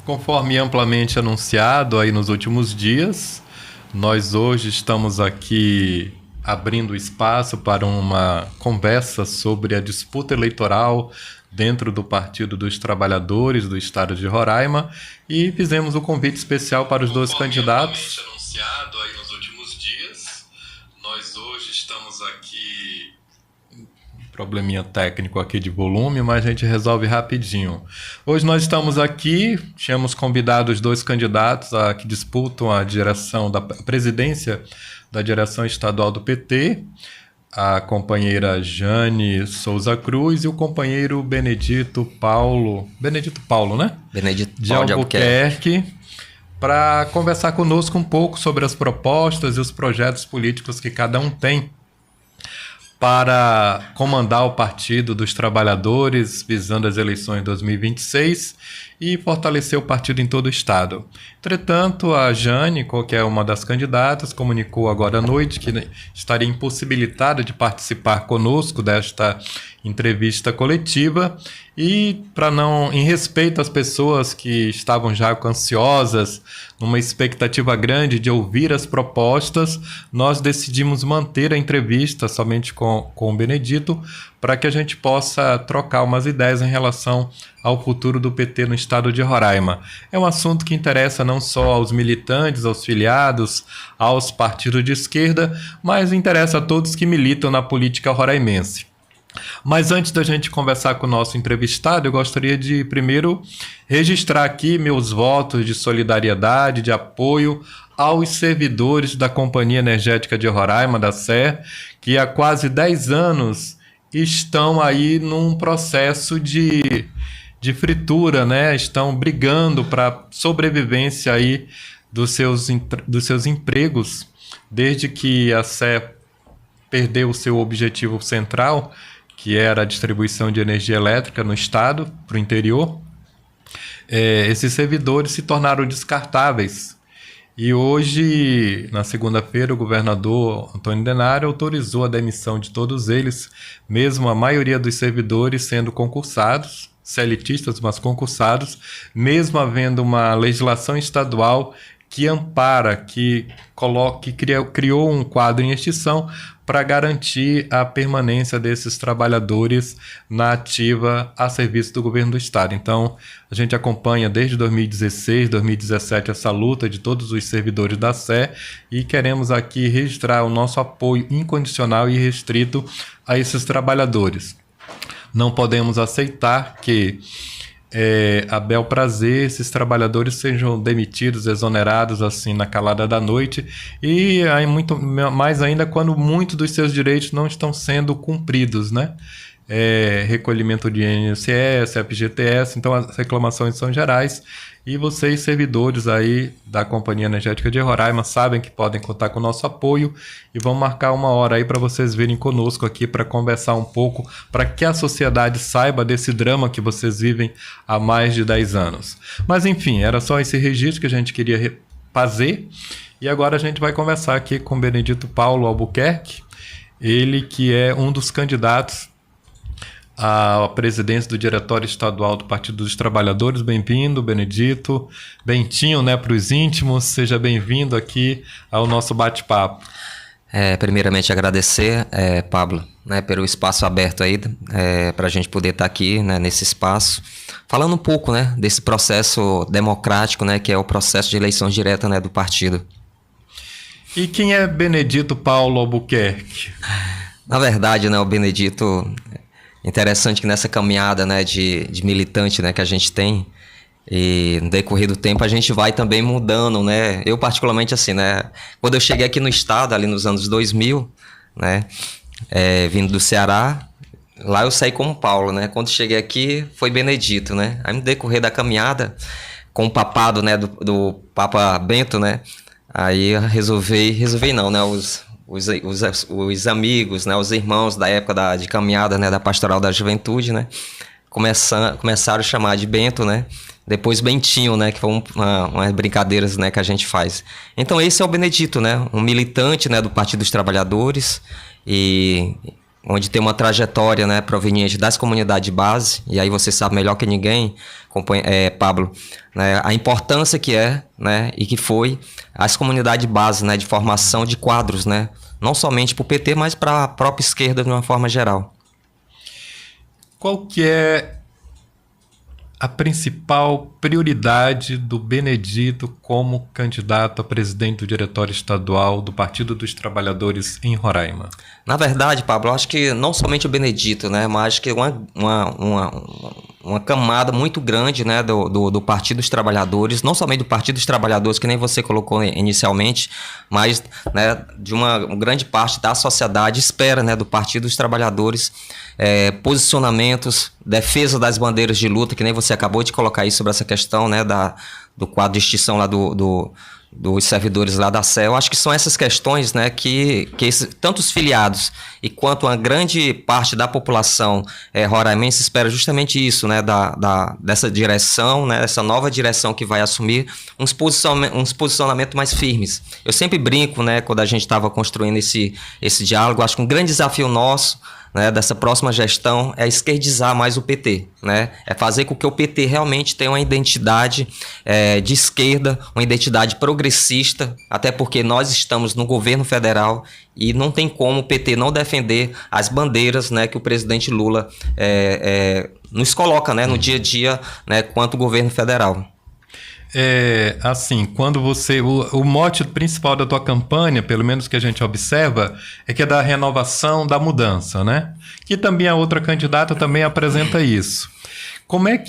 Conforme amplamente anunciado aí nos últimos dias, nós hoje estamos aqui abrindo espaço para uma conversa sobre a disputa eleitoral dentro do Partido dos Trabalhadores do Estado de Roraima e fizemos um convite especial para os dois candidatos. Conforme amplamente anunciado aí nos últimos dias, nós hoje estamos aqui... Probleminha técnico aqui de volume, mas a gente resolve rapidinho. Hoje nós estamos aqui, tínhamos convidado os dois candidatos que disputam a direção da presidência da direção estadual do PT, a companheira Jane Souza Cruz e o companheiro Benedito Paulo, né? Benedito de Albuquerque, para conversar conosco um pouco sobre as propostas e os projetos políticos que cada um tem para comandar o Partido dos Trabalhadores, visando as eleições de 2026 e fortalecer o partido em todo o estado. Entretanto, a Jane, que é uma das candidatas, comunicou agora à noite que estaria impossibilitada de participar conosco desta entrevista coletiva e, em respeito às pessoas que estavam já ansiosas, numa expectativa grande de ouvir as propostas, nós decidimos manter a entrevista somente com o Benedito para que a gente possa trocar umas ideias em relação ao futuro do PT no estado de Roraima. É um assunto que interessa não só aos militantes, aos filiados, aos partidos de esquerda, mas interessa a todos que militam na política roraimense. Mas antes da gente conversar com o nosso entrevistado, eu gostaria de primeiro registrar aqui meus votos de solidariedade, de apoio aos servidores da Companhia Energética de Roraima, da SER, que há quase 10 anos estão aí num processo de fritura, né? Estão brigando para sobrevivência aí dos seus empregos, desde que a SER perdeu o seu objetivo central, que era a distribuição de energia elétrica no estado, para o interior. Esses servidores se tornaram descartáveis. E hoje, na segunda-feira, o governador Antônio Denário autorizou a demissão de todos eles, mesmo a maioria dos servidores sendo concursados, CLTistas, mas concursados, mesmo havendo uma legislação estadual que ampara, que criou um quadro em extinção para garantir a permanência desses trabalhadores na ativa a serviço do governo do estado. Então, a gente acompanha desde 2016, 2017 essa luta de todos os servidores da SER e queremos aqui registrar o nosso apoio incondicional e restrito a esses trabalhadores. Não podemos aceitar que a bel prazer esses trabalhadores sejam demitidos, exonerados assim na calada da noite e aí muito mais ainda quando muitos dos seus direitos não estão sendo cumpridos, né? Recolhimento de INSS, FGTS, então as reclamações são gerais e vocês, servidores aí da Companhia Energética de Roraima, sabem que podem contar com o nosso apoio e vão marcar uma hora aí para vocês virem conosco aqui para conversar um pouco, para que a sociedade saiba desse drama que vocês vivem há mais de 10 anos. Mas enfim, era só esse registro que a gente queria fazer e agora a gente vai conversar aqui com o Benedito Paulo Albuquerque, ele que é um dos candidatos a presidência do Diretório Estadual do Partido dos Trabalhadores. Bem-vindo, Benedito. Bentinho, né, para os íntimos. Seja bem-vindo aqui ao nosso bate-papo. Primeiramente, agradecer, Pablo, né, pelo espaço aberto aí, para a gente poder estar aqui, né, nesse espaço, falando um pouco, né, desse processo democrático, né, que é o processo de eleição direta, né, do partido. E quem é Benedito Paulo Albuquerque? Na verdade, né, o Benedito... Interessante que nessa caminhada, né, de militante, né, que a gente tem, e no decorrer do tempo a gente vai também mudando, né? Eu particularmente assim, né, quando eu cheguei aqui no estado, ali nos anos 2000, né, vindo do Ceará, lá eu saí como Paulo, né? Quando cheguei aqui foi Benedito, né? Aí no decorrer da caminhada, com o papado, né, do Papa Bento, né, aí eu resolvi não, né, os amigos, né, os irmãos da época de caminhada, né, da Pastoral da Juventude, né, começaram a chamar de Bento, né, depois Bentinho, né, que foi umas brincadeiras, né, que a gente faz. Então esse é o Benedito, né, um militante, né, do Partido dos Trabalhadores e onde tem uma trajetória, né, proveniente das comunidades de base, e aí você sabe melhor que ninguém, Pablo, né, a importância que é, né, e que foi as comunidades de base, né, de formação de quadros, né, não somente para o PT, mas para a própria esquerda de uma forma geral. Qual que é a principal prioridade do Benedito como candidato a presidente do Diretório Estadual do Partido dos Trabalhadores em Roraima? Na verdade, Pablo, eu acho que não somente o Benedito, né, mas acho que uma camada muito grande, né, do Partido dos Trabalhadores, não somente do Partido dos Trabalhadores, que nem você colocou inicialmente, mas, né, de uma grande parte da sociedade espera, né, do Partido dos Trabalhadores posicionamentos, defesa das bandeiras de luta, que nem você acabou de colocar aí sobre essa questão, né, do quadro de extinção lá dos servidores lá da CEL. Acho que são essas questões, né, que tanto os filiados e quanto uma grande parte da população roraimense espera justamente isso, né, dessa direção, né, essa nova direção que vai assumir uns posicionamentos mais firmes. Eu sempre brinco, né, quando a gente estava construindo esse diálogo, acho que um grande desafio nosso, né, dessa próxima gestão é esquerdizar mais o PT, né? É fazer com que o PT realmente tenha uma identidade de esquerda, uma identidade progressista, até porque nós estamos no governo federal e não tem como o PT não defender as bandeiras, né, que o presidente Lula nos coloca, né, no dia a dia, né, quanto governo federal. Assim, quando você... O mote principal da tua campanha, pelo menos que a gente observa, é que é da renovação, da mudança, né? Que também a outra candidata também apresenta isso. Como é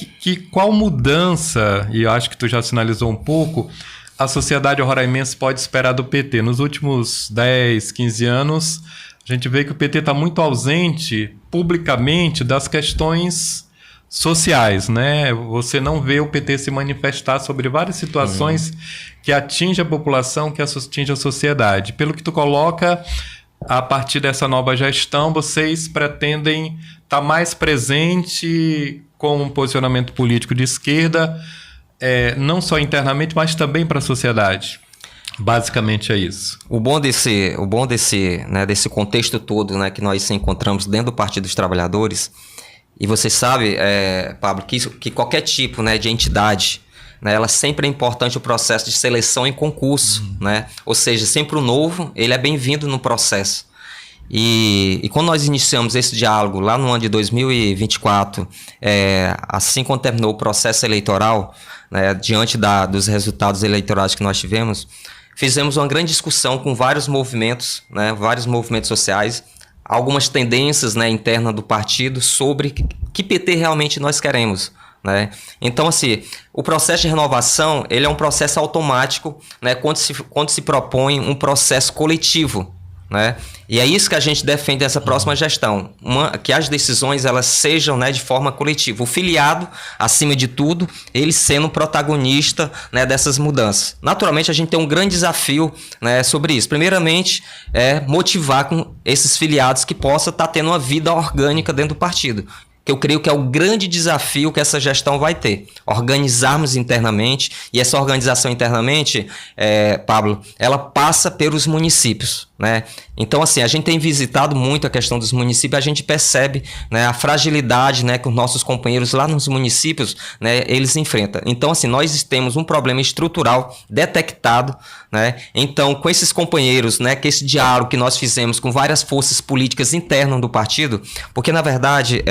qual mudança, e eu acho que tu já sinalizou um pouco, a sociedade roraimense pode esperar do PT? Nos últimos 10, 15 anos, a gente vê que o PT está muito ausente publicamente das questões sociais, né? Você não vê o PT se manifestar sobre várias situações que atingem a população, que atingem a sociedade. Pelo que tu coloca, a partir dessa nova gestão, vocês pretendem estar mais presente com um posicionamento político de esquerda, não só internamente, mas também para a sociedade. Basicamente é isso. O bom desse contexto todo, né, que nós encontramos dentro do Partido dos Trabalhadores. E você sabe, Pablo, que qualquer tipo, né, de entidade, né, ela sempre é importante o processo de seleção e concurso, né? Ou seja, sempre o novo, ele é bem-vindo no processo. E quando nós iniciamos esse diálogo lá no ano de 2024, assim quando terminou o processo eleitoral, né, diante dos resultados eleitorais que nós tivemos, fizemos uma grande discussão com vários movimentos, né, vários movimentos sociais, algumas tendências, né, internas do partido sobre que PT realmente nós queremos, né? Então, assim, o processo de renovação, ele é um processo automático, né, quando se propõe um processo coletivo, né? E é isso que a gente defende dessa próxima gestão, que as decisões elas sejam, né, de forma coletiva. O filiado, acima de tudo, ele sendo protagonista, né, dessas mudanças. Naturalmente, a gente tem um grande desafio, né, sobre isso. Primeiramente, motivar com esses filiados que possam estar tendo uma vida orgânica dentro do partido. Que eu creio que é o grande desafio que essa gestão vai ter. Organizarmos internamente, e essa organização internamente, Pablo, ela passa pelos municípios, né? Então, assim, a gente tem visitado muito a questão dos municípios, a gente percebe, né, a fragilidade, né, que os nossos companheiros lá nos municípios, né, eles enfrentam. Então, assim, nós temos um problema estrutural detectado, né? Então, com esses companheiros, né, que esse diálogo que nós fizemos com várias forças políticas internas do partido, porque, na verdade,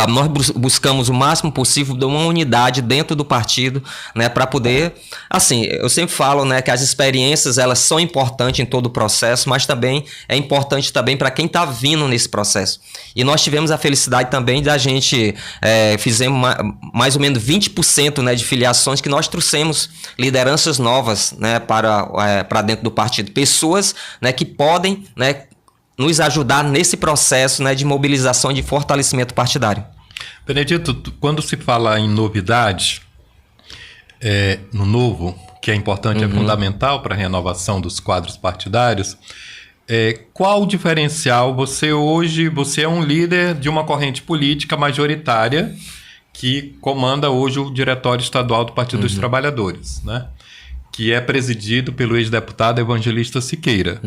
nós buscamos o máximo possível de uma unidade dentro do partido, né, para poder, assim, eu sempre falo, né, que as experiências elas são importantes em todo o processo, mas também é importante também para quem está vindo nesse processo. E nós tivemos a felicidade também da gente fizemos mais ou menos 20%, né, de filiações que nós trouxemos lideranças novas, né, para dentro do partido, pessoas, né, que podem, né, nos ajudar nesse processo, né, de mobilização e de fortalecimento partidário. Benedito, quando se fala em novidade, no novo, que é importante, é fundamental para a renovação dos quadros partidários, qual o diferencial? Você é um líder de uma corrente política majoritária que comanda hoje o Diretório Estadual do Partido dos Trabalhadores, né? que é presidido pelo ex-deputado Evangelista Siqueira.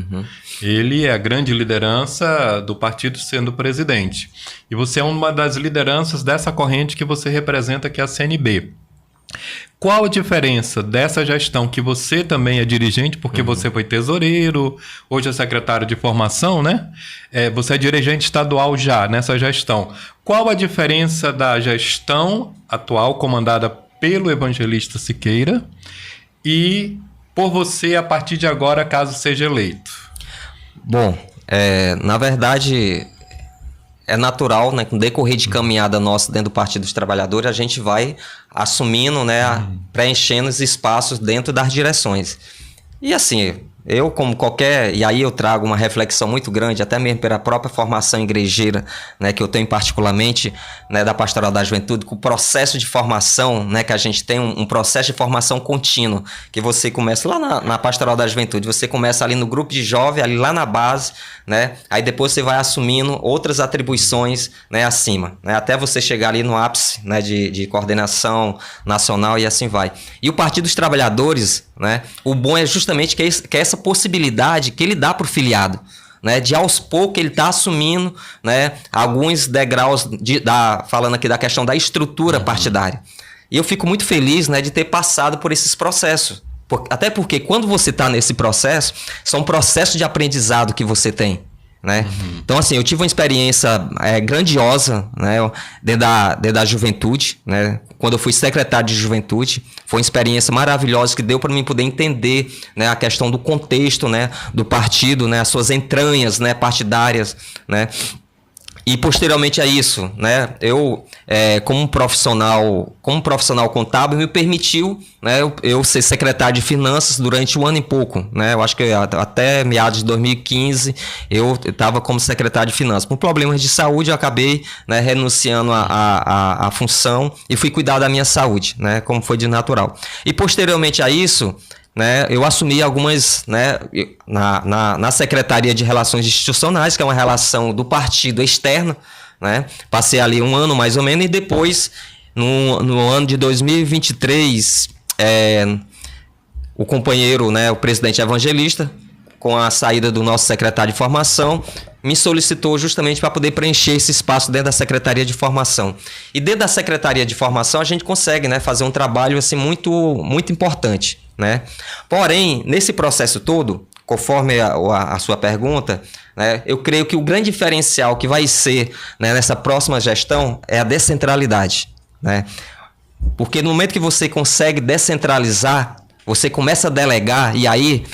Ele é a grande liderança do partido sendo presidente. E você é uma das lideranças dessa corrente que você representa, que é a CNB. Qual a diferença dessa gestão, que você também é dirigente, porque você foi tesoureiro, hoje é secretário de formação, né? Você é dirigente estadual já nessa gestão. Qual a diferença da gestão atual comandada pelo Evangelista Siqueira e por você a partir de agora, caso seja eleito? Bom, na verdade, é natural, né, com o decorrer de caminhada nossa dentro do Partido dos Trabalhadores, a gente vai assumindo, né, preenchendo os espaços dentro das direções. E assim, eu como qualquer, e aí eu trago uma reflexão muito grande, até mesmo pela própria formação igrejeira, né, que eu tenho particularmente, né, da Pastoral da Juventude, com o processo de formação, né, que a gente tem um processo de formação contínuo, que você começa lá na Pastoral da Juventude, você começa ali no grupo de jovem, ali lá na base, né, aí depois você vai assumindo outras atribuições, né, acima, né, até você chegar ali no ápice, né, de coordenação nacional e assim vai. E o Partido dos Trabalhadores, né, o bom é justamente que é essa possibilidade que ele dá para o filiado, né, de aos poucos ele está assumindo, né, alguns degraus, falando aqui da questão da estrutura partidária. E eu fico muito feliz, né, de ter passado por esses processos. Até porque quando você está nesse processo, são processos de aprendizado que você tem. Né? Então, assim, eu tive uma experiência grandiosa, né, dentro da juventude, né, quando eu fui secretário de juventude. Foi uma experiência maravilhosa que deu para mim poder entender, né, a questão do contexto, né, do partido, né, as suas entranhas, né, partidárias, né. E posteriormente a isso, né, eu como profissional contábil me permitiu, né, eu ser secretário de finanças durante um ano e pouco, né, eu acho que até meados de 2015 eu estava como secretário de finanças. Por problemas de saúde eu acabei, né, renunciando à função e fui cuidar da minha saúde, né, como foi de natural. E posteriormente a isso, né, eu assumi algumas, né, na Secretaria de Relações Institucionais, que é uma relação do partido externa, né, passei ali um ano mais ou menos, e depois, no ano de 2023, o companheiro, né, o presidente Evangelista, com a saída do nosso secretário de formação, me solicitou justamente para poder preencher esse espaço dentro da Secretaria de Formação. E dentro da Secretaria de Formação a gente consegue, né, fazer um trabalho assim, muito, muito importante. Né? Porém, nesse processo todo, conforme a sua pergunta, né, eu creio que o grande diferencial que vai ser, né, nessa próxima gestão é a descentralidade. Né? Porque no momento que você consegue descentralizar, você começa a delegar, e aí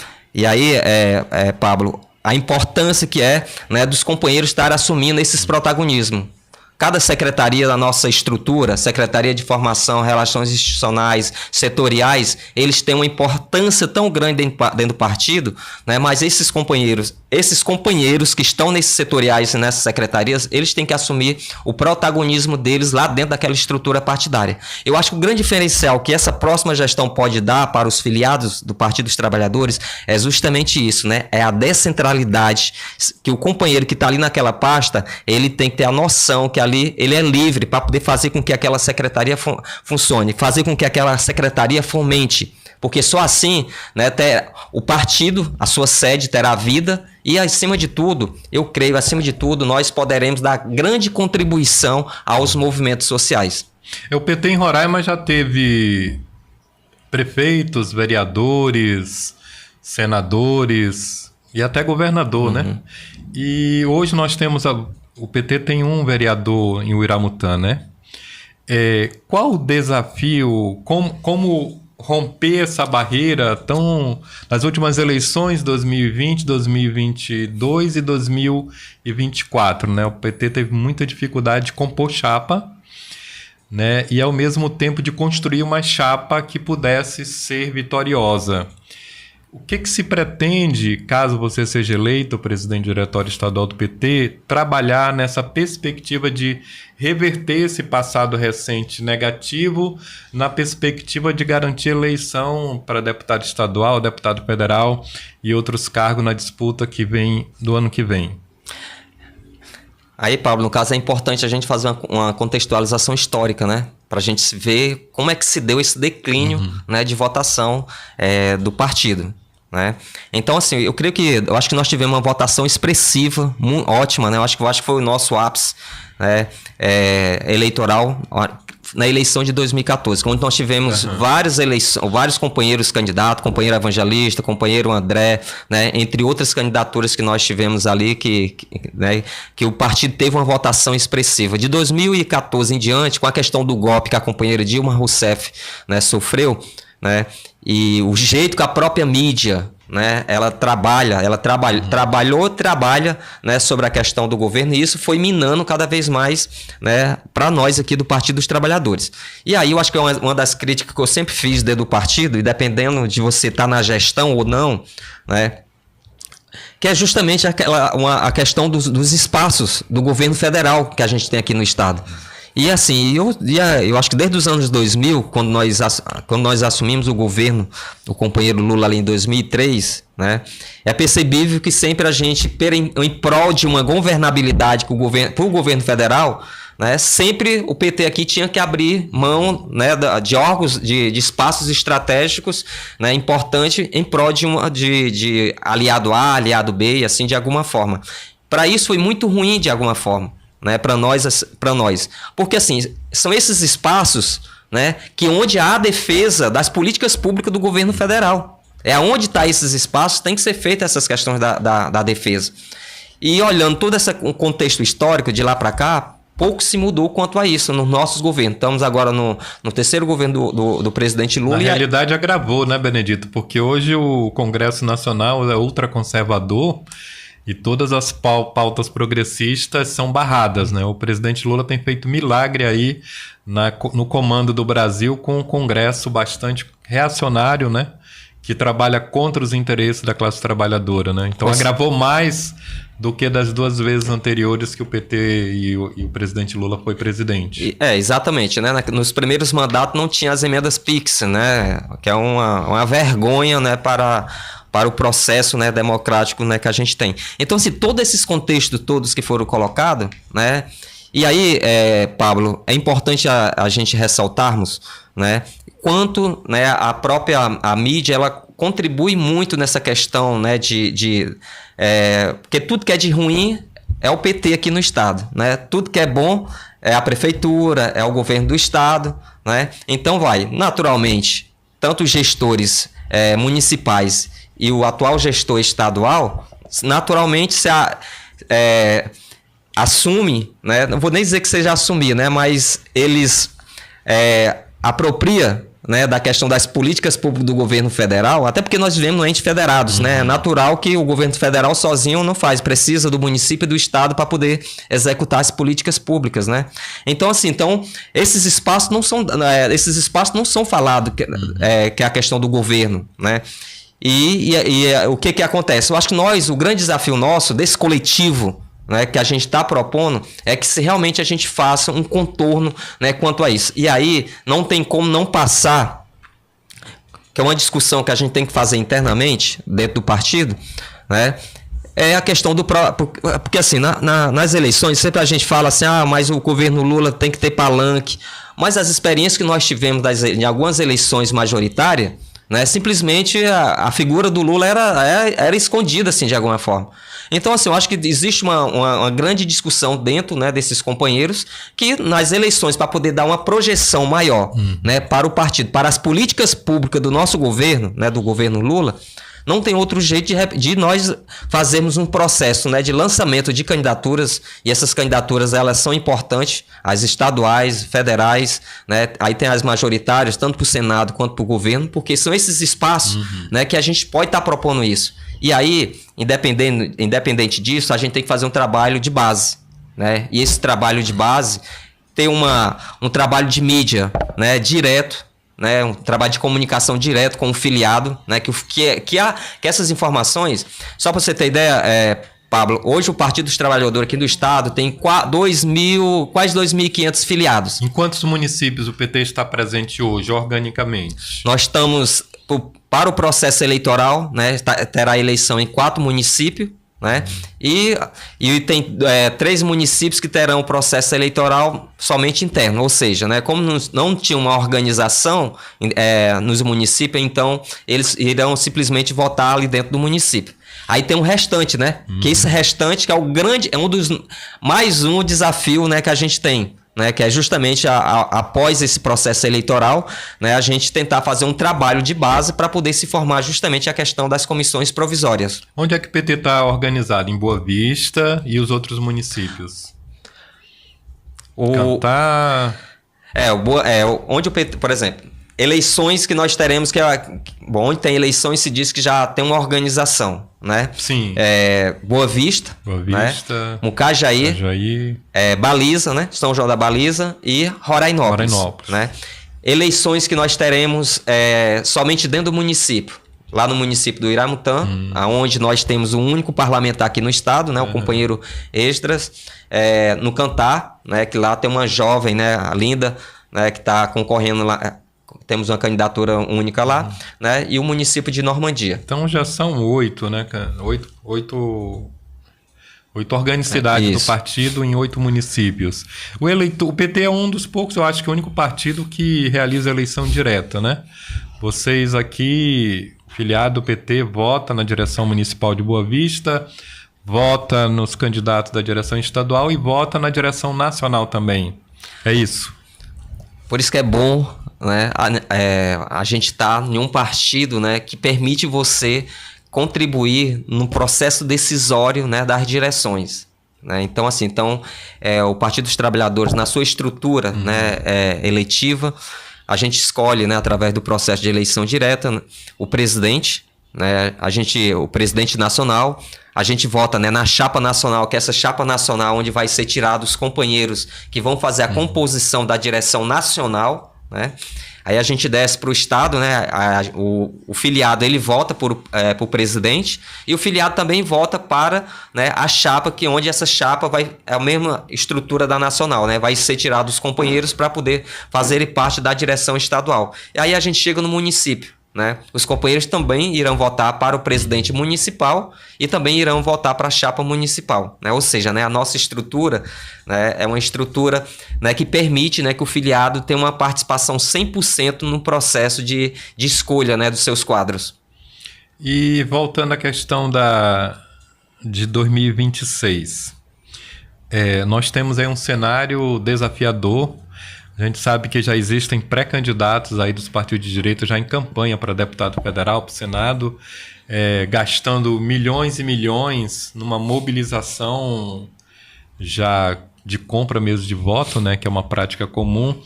Pablo, a importância que é, né, dos companheiros estar assumindo esses protagonismos. Cada secretaria da nossa estrutura, Secretaria de Formação, Relações Institucionais, setoriais, eles têm uma importância tão grande dentro do partido, né? Mas esses companheiros que estão nesses setoriais e nessas secretarias, eles têm que assumir o protagonismo deles lá dentro daquela estrutura partidária. Eu acho que o grande diferencial que essa próxima gestão pode dar para os filiados do Partido dos Trabalhadores é justamente isso, né? É a descentralidade, que o companheiro que está ali naquela pasta, ele tem que ter a noção que ali ele é livre para poder fazer com que aquela secretaria funcione, fazer com que aquela secretaria fomente, porque só assim, né, o partido, a sua sede terá vida e, acima de tudo, eu creio, acima de tudo, nós poderemos dar grande contribuição aos movimentos sociais. O PT em Roraima já teve prefeitos, vereadores, senadores e até governador, né? E hoje nós temos o PT tem um vereador em Uiramutã, né? Qual o desafio, como romper essa barreira nas últimas eleições, 2020, 2022 e 2024, né? O PT teve muita dificuldade de compor chapa, né? E ao mesmo tempo de construir uma chapa que pudesse ser vitoriosa. O que se pretende, caso você seja eleito presidente do Diretório Estadual do PT, trabalhar nessa perspectiva de reverter esse passado recente negativo na perspectiva de garantir eleição para deputado estadual, deputado federal e outros cargos na disputa que vem do ano que vem? Aí, Pablo, no caso é importante a gente fazer uma contextualização histórica, né? para a gente ver como é que se deu esse declínio, né, de votação do partido. Né? Então, assim, eu acho que nós tivemos uma votação expressiva, ótima, né? Eu acho que foi o nosso ápice, né, eleitoral na eleição de 2014, quando nós tivemos vários companheiros candidatos, companheiro Evangelista, companheiro André, né, entre outras candidaturas que nós tivemos ali, né, que o partido teve uma votação expressiva. De 2014 em diante, com a questão do golpe que a companheira Dilma Rousseff, né, sofreu, né, e o jeito que a própria mídia, né, trabalha, né, sobre a questão do governo, e isso foi minando cada vez mais, né, para nós aqui do Partido dos Trabalhadores. E aí eu acho que é uma das críticas que eu sempre fiz dentro do partido, e dependendo de você estar na gestão ou não, né, que é justamente a questão dos espaços do governo federal que a gente tem aqui no estado. E assim, eu acho que desde os anos 2000, quando nós assumimos o governo, o companheiro Lula ali em 2003, né, é percebível que sempre a gente, em prol de uma governabilidade para o governo federal, né, sempre o PT aqui tinha que abrir mão, né, de órgãos, de espaços estratégicos, né, importantes em prol de aliado A, aliado B, e assim de alguma forma. Para isso foi muito ruim de alguma forma, né, para nós, porque assim, são esses espaços, né, onde há a defesa das políticas públicas do governo federal. É onde está esses espaços, tem que ser feitas essas questões da defesa. E olhando todo esse contexto histórico de lá para cá, pouco se mudou quanto a isso nos nossos governos. Estamos agora no terceiro governo do presidente Lula. Na realidade agravou, né, Benedito? Porque hoje o Congresso Nacional é ultraconservador, e todas as pautas progressistas são barradas, né? O presidente Lula tem feito milagre aí no comando do Brasil, com um Congresso bastante reacionário, né? Que trabalha contra os interesses da classe trabalhadora, né? Então agravou mais do que das 2 vezes anteriores que o PT e o presidente Lula foi presidente. Exatamente, né? Nos primeiros mandatos não tinha as emendas PIX, né? Que é uma vergonha, né, para o processo, né, democrático, né, que a gente tem. Então, assim, todos esses contextos todos que foram colocados, né, e aí, Pablo, é importante a gente ressaltarmos, né, quanto, né, a mídia, ela contribui muito nessa questão, né, porque tudo que é de ruim é o PT aqui no estado, né, tudo que é bom é a prefeitura, é o governo do estado, né, então naturalmente, tanto os gestores municipais e o atual gestor estadual, naturalmente assume, né? Não vou nem dizer que seja assumir, né? Mas eles apropria, né, da questão das políticas públicas do governo federal, até porque nós vivemos no ente federados, né? É natural que o governo federal sozinho não faz, precisa do município e do estado para poder executar as políticas públicas, né? Então, assim, esses espaços não são falados, que é a questão do governo, né? E o que acontece? Eu acho que o grande desafio nosso, desse coletivo, né, que a gente está propondo, é que se realmente a gente faça um contorno, né, quanto a isso. E aí não tem como não passar, que é uma discussão que a gente tem que fazer internamente, dentro do partido, né, é a questão porque assim, nas eleições, sempre a gente fala assim, mas o governo Lula tem que ter palanque, mas as experiências que nós tivemos em algumas eleições majoritárias, né, simplesmente a figura do Lula era escondida, assim, de alguma forma. Então, assim, eu acho que existe uma grande discussão dentro, né, desses companheiros, que nas eleições, para poder dar uma projeção maior, né, para o partido, para as políticas públicas do nosso governo, né, do governo Lula, não tem outro jeito de nós fazermos um processo, né, de lançamento de candidaturas, e essas candidaturas, elas são importantes, as estaduais, federais, né, aí tem as majoritárias, tanto para o Senado quanto para o governo, porque são esses espaços, né, que a gente pode estar propondo isso. E aí, independente disso, a gente tem que fazer um trabalho de base, né, e esse trabalho de base tem um trabalho de mídia, né, direto, né, um trabalho de comunicação direto com o filiado, né, que essas informações, só para você ter ideia, Pablo, hoje o Partido dos Trabalhadores aqui do estado tem quase 2.500 filiados. Em quantos municípios o PT está presente hoje, organicamente? Nós estamos, para o processo eleitoral, né, terá eleição em 4 municípios, né? E tem 3 municípios que terão o processo eleitoral somente interno, ou seja, né, como não tinha uma organização nos municípios, então eles irão simplesmente votar ali dentro do município. Aí tem um restante, né? Que esse restante que é mais um desafio, né, que a gente tem. Né, que é justamente após esse processo eleitoral, né, a gente tentar fazer um trabalho de base para poder se formar justamente a questão das comissões provisórias. Onde é que o PT está organizado? Em Boa Vista e os outros municípios? Cantar... Onde o PT, por exemplo, eleições que nós teremos, onde tem eleições se diz que já tem uma organização, né? Sim. Boa Vista, né? Mucajaí, Baliza, né? São João da Baliza e Rorainópolis. Né? Eleições que nós teremos somente dentro do município. Lá no município do Iramutã, onde nós temos um único parlamentar aqui no estado, né? O companheiro Esdras. No Cantar, né? Que lá tem uma jovem, né? A Linda, né? Que está concorrendo lá. Temos uma candidatura única lá, né? E o município de Normandia. Então já são 8, né? 8 organicidades do partido em 8 municípios. O PT é um dos poucos, eu acho que é o único partido que realiza eleição direta, né? Vocês aqui, filiado do PT, vota na direção municipal de Boa Vista, vota nos candidatos da direção estadual e vota na direção nacional também. É isso. Por isso que é bom, né, a gente está em um partido, né, que permite você contribuir no processo decisório, né, das direções. Né? Então, o Partido dos Trabalhadores, na sua estrutura né, eletiva, a gente escolhe, né, através do processo de eleição direta, né, o presidente, né, o presidente nacional. A gente vota, né, na chapa nacional, que é essa chapa nacional onde vai ser tirado os companheiros que vão fazer a composição da direção nacional, né? Aí a gente desce para o estado, né? O filiado ele vota para o presidente e o filiado também vota para, né, a chapa, onde essa chapa é a mesma estrutura da nacional, né? Vai ser tirado os companheiros para poder fazerem parte da direção estadual. E aí a gente chega no município. Né? Os companheiros também irão votar para o presidente municipal e também irão votar para a chapa municipal, né? Ou seja, né, a nossa estrutura, né, é uma estrutura, né, que permite, né, que o filiado tenha uma participação 100% no processo de escolha, né, dos seus quadros. E voltando à questão de 2026, nós temos aí um cenário desafiador. A gente sabe que já existem pré-candidatos aí dos partidos de direita já em campanha para deputado federal, para o Senado, gastando milhões e milhões numa mobilização já de compra mesmo de voto, né, que é uma prática comum.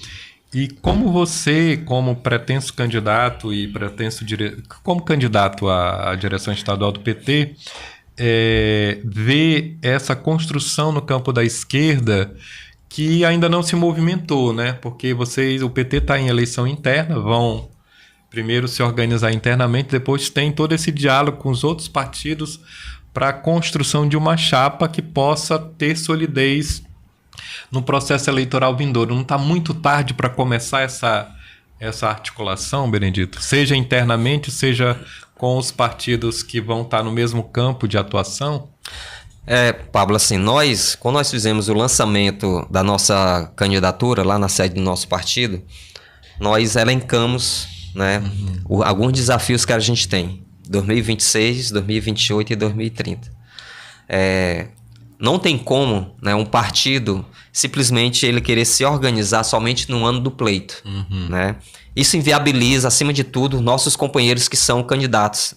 E como você, como pretenso candidato e como candidato à direção estadual do PT, vê essa construção no campo da esquerda que ainda não se movimentou, né? Porque o PT está em eleição interna, vão primeiro se organizar internamente, depois tem todo esse diálogo com os outros partidos para a construção de uma chapa que possa ter solidez no processo eleitoral vindouro. Não está muito tarde para começar essa articulação, Benedito? Seja internamente, seja com os partidos que vão estar no mesmo campo de atuação? Pablo, assim, quando nós fizemos o lançamento da nossa candidatura lá na sede do nosso partido, nós elencamos, né, alguns desafios que a gente tem, 2026, 2028 e 2030. Não tem como, né, um partido simplesmente ele querer se organizar somente no ano do pleito. Né? Isso inviabiliza, acima de tudo, nossos companheiros que são candidatos,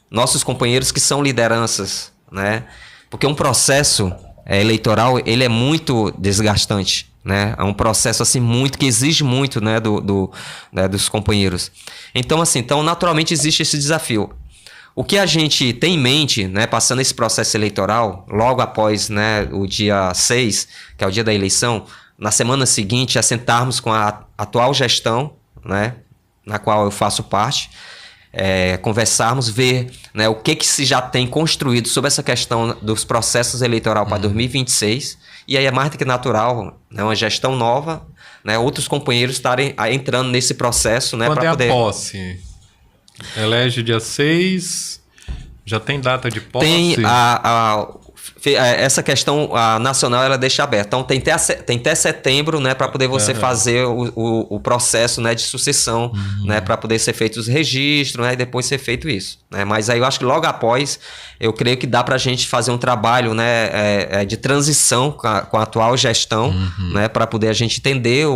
nossos companheiros que são lideranças, né? Porque um processo eleitoral, ele é muito desgastante, né? É um processo assim que exige muito, né, dos companheiros. Então, naturalmente existe esse desafio. O que a gente tem em mente, né, passando esse processo eleitoral, logo após, né, o dia 6, que é o dia da eleição, na semana seguinte, sentarmos com a atual gestão, né, na qual eu faço parte, conversarmos, ver, né, o que se já tem construído sobre essa questão dos processos eleitorais para 2026, e aí é mais do que natural, né, uma gestão nova, né, outros companheiros estarem entrando nesse processo, né, para poder... a posse? Elege dia 6, Já tem data de posse? Tem essa questão nacional, ela deixa aberta. Então tem até setembro, né, para poder você fazer o processo, né, de sucessão, né, para poder ser feito os registros, né, e depois ser feito isso, né. Mas aí eu acho que logo após, eu creio que dá para a gente fazer um trabalho, né, de transição com a atual gestão, né, para poder a gente entender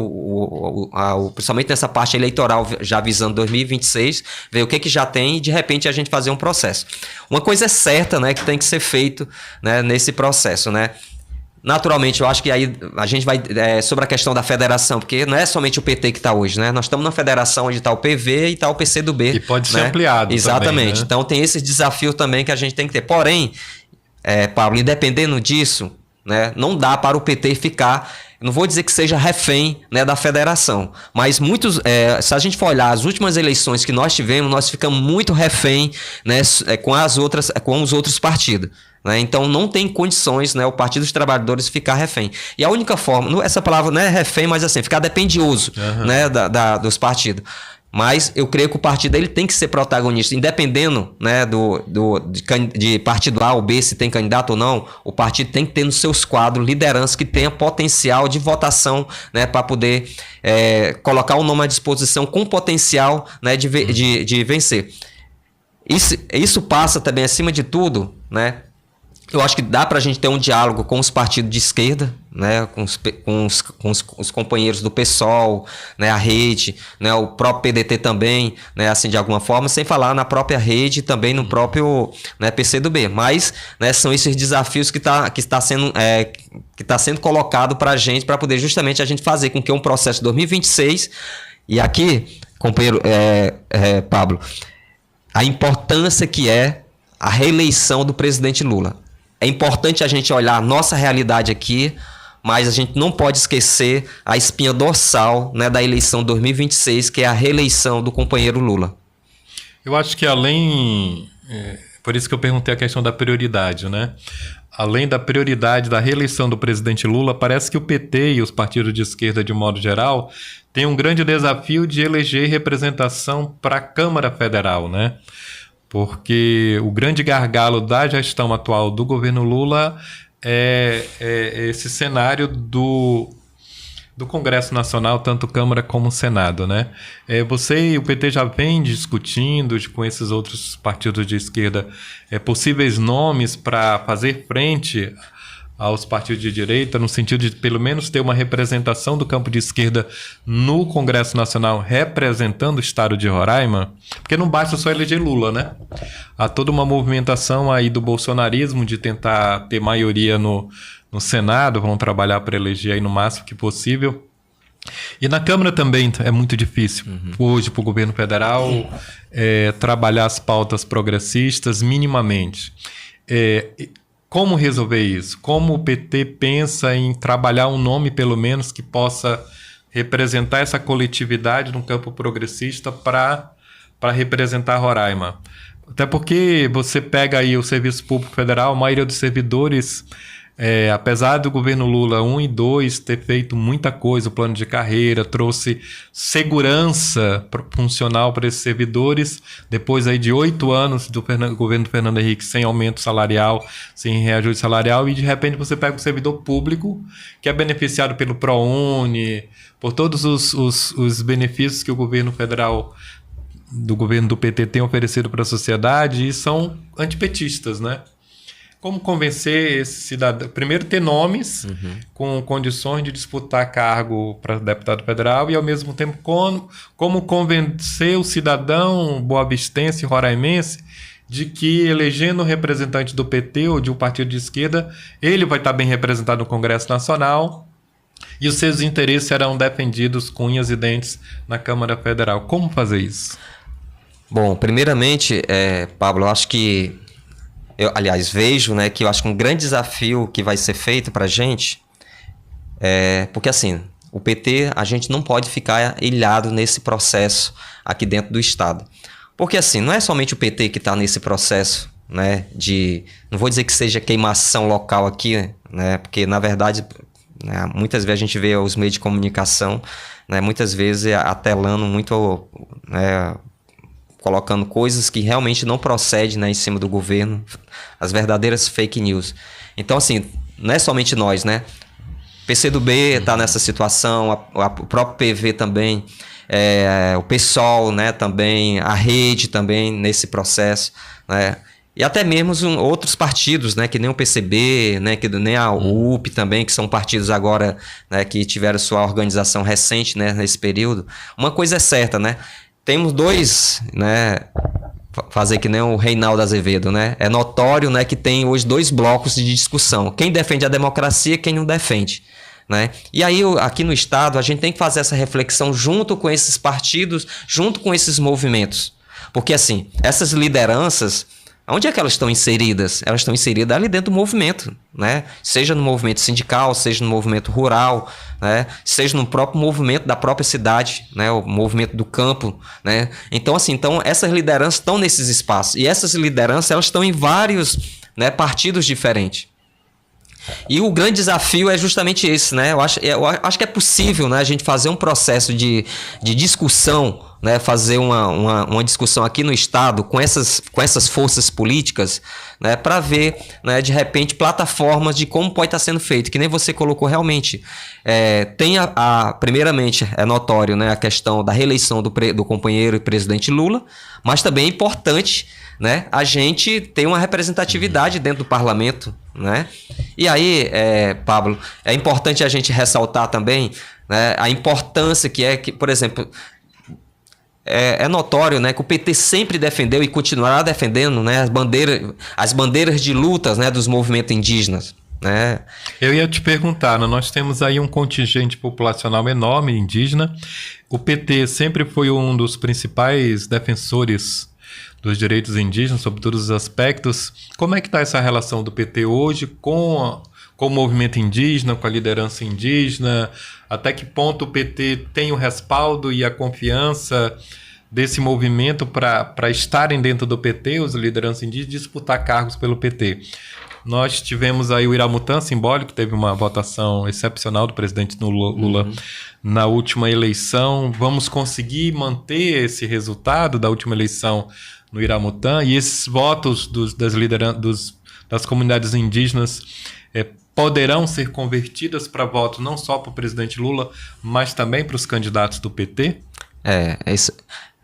principalmente nessa parte eleitoral, já visando 2026, ver o que já tem e de repente a gente fazer um processo. Uma coisa é certa, né, que tem que ser feito, né, nesse processo, né? Naturalmente, eu acho que aí a gente vai sobre a questão da federação, porque não é somente o PT que está hoje, né? Nós estamos na federação onde está o PV e está o PCdoB. E pode né? ser ampliado. Exatamente. Também, né? Então tem esse desafio também que a gente tem que ter. Porém, Pablo, independendo disso, né, não dá para o PT ficar, não vou dizer que seja refém, né, da federação, mas se a gente for olhar as últimas eleições que nós tivemos, nós ficamos muito refém, né, com os outros partidos. Né? Então não tem condições, né, o Partido dos Trabalhadores ficar refém. E a única forma, essa palavra não é refém, mas assim, ficar dependioso, né, dos partidos. Mas eu creio que o partido ele tem que ser protagonista, independendo, né, de partido A ou B, se tem candidato ou não, o partido tem que ter nos seus quadros liderança que tenha potencial de votação, né, para poder colocar o nome à disposição com potencial, né, de vencer. Isso passa também, acima de tudo, né? Eu acho que dá para a gente ter um diálogo com os partidos de esquerda, né, com os companheiros do PSOL, né, a rede, né, o próprio PDT também, né, assim, de alguma forma, sem falar na própria rede e também no próprio, né, PCdoB. Mas, né, são esses desafios que está sendo colocado para a gente, para poder justamente a gente fazer com que um processo de 2026, e aqui, companheiro Pablo, a importância que é a reeleição do presidente Lula. É importante a gente olhar a nossa realidade aqui, mas a gente não pode esquecer a espinha dorsal, né, da eleição 2026, que é a reeleição do companheiro Lula. Eu acho que por isso que eu perguntei a questão da prioridade, né? Além da prioridade da reeleição do presidente Lula, parece que o PT e os partidos de esquerda, de modo geral, têm um grande desafio de eleger representação para a Câmara Federal, né? Porque o grande gargalo da gestão atual do governo Lula é esse cenário do Congresso Nacional, tanto Câmara como Senado, né? Você e o PT já vem discutindo com esses outros partidos de esquerda possíveis nomes para fazer frente aos partidos de direita, no sentido de pelo menos ter uma representação do campo de esquerda no Congresso Nacional representando o estado de Roraima, porque não basta só eleger Lula, né? Há toda uma movimentação aí do bolsonarismo de tentar ter maioria no Senado, vão trabalhar para eleger aí no máximo que possível. E na Câmara também é muito difícil, hoje, para o governo federal, trabalhar as pautas progressistas minimamente. Como resolver isso? Como o PT pensa em trabalhar um nome, pelo menos, que possa representar essa coletividade no campo progressista para representar Roraima? Até porque você pega aí o Serviço Público Federal, a maioria dos servidores, apesar do governo Lula 1 e 2 ter feito muita coisa, o plano de carreira, trouxe segurança funcional para esses servidores, depois aí de 8 anos do governo do Fernando Henrique sem aumento salarial, sem reajuste salarial, e de repente você pega um servidor público que é beneficiado pelo ProUni, por todos os benefícios que o governo federal do governo do PT tem oferecido para a sociedade, e são antipetistas, né? Como convencer esse cidadão? Primeiro, ter nomes com condições de disputar cargo para deputado federal, e, ao mesmo tempo, como convencer o cidadão boavistense e roraimense de que, elegendo um representante do PT ou de um partido de esquerda, ele vai estar bem representado no Congresso Nacional e os seus interesses serão defendidos com unhas e dentes na Câmara Federal. Como fazer isso? Bom, primeiramente, Pablo, eu acho que vejo, né, que eu acho que um grande desafio que vai ser feito para a gente porque assim, o PT, a gente não pode ficar ilhado nesse processo aqui dentro do Estado. Porque assim, não é somente o PT que está nesse processo, né, não vou dizer que seja queimação local aqui, né, porque na verdade, né, muitas vezes a gente vê os meios de comunicação, né, muitas vezes atelando muito, colocando coisas que realmente não procedem, né, em cima do governo, as verdadeiras fake news. Então, assim, não é somente nós, né? PCdoB está nessa situação, o próprio PV também, o PSOL, né, também, a Rede também nesse processo, né? E até mesmo outros partidos, né, que nem o PCB, né, que nem a UP também, que são partidos agora, né, que tiveram sua organização recente, né, nesse período. Uma coisa é certa, né? Temos dois, né, fazer que nem o Reinaldo Azevedo, né? É notório, né, que tem hoje dois blocos de discussão. Quem defende a democracia e quem não defende, né? E aí, aqui no Estado, a gente tem que fazer essa reflexão junto com esses partidos, junto com esses movimentos. Porque, assim, essas lideranças, onde é que elas estão inseridas? Elas estão inseridas ali dentro do movimento, né? Seja no movimento sindical, seja no movimento rural, né? Seja no próprio movimento da própria cidade, né? O movimento do campo, né? Então, assim, essas lideranças estão nesses espaços. E essas lideranças, elas estão em vários, né, partidos diferentes. E o grande desafio é justamente esse, né? Eu acho que é possível, né, a gente fazer um processo de discussão, né, fazer uma discussão aqui no Estado com essas forças políticas, né, para ver, né, de repente, plataformas de como pode estar sendo feito, que nem você colocou realmente. Tem primeiramente, é notório, né, a questão da reeleição do companheiro e presidente Lula, mas também é importante, né, a gente ter uma representatividade dentro do parlamento, né? E aí, Pablo, é importante a gente ressaltar também, né, a importância que, por exemplo, é notório, né, que o PT sempre defendeu e continuará defendendo, né, as bandeiras de lutas, né, dos movimentos indígenas, né? Eu ia te perguntar, né, nós temos aí um contingente populacional enorme indígena. O PT sempre foi um dos principais defensores dos direitos indígenas, sobre todos os aspectos. Como é que está essa relação do PT hoje com o movimento indígena, com a liderança indígena? Até que ponto o PT tem o respaldo e a confiança desse movimento para estarem dentro do PT, os lideranças indígenas, disputar cargos pelo PT? Nós tivemos aí o Iramutã simbólico, teve uma votação excepcional do presidente Lula na última eleição. Vamos conseguir manter esse resultado da última eleição no Iramutã? E esses votos das comunidades indígenas poderão ser convertidas para votos não só para o presidente Lula, mas também para os candidatos do PT?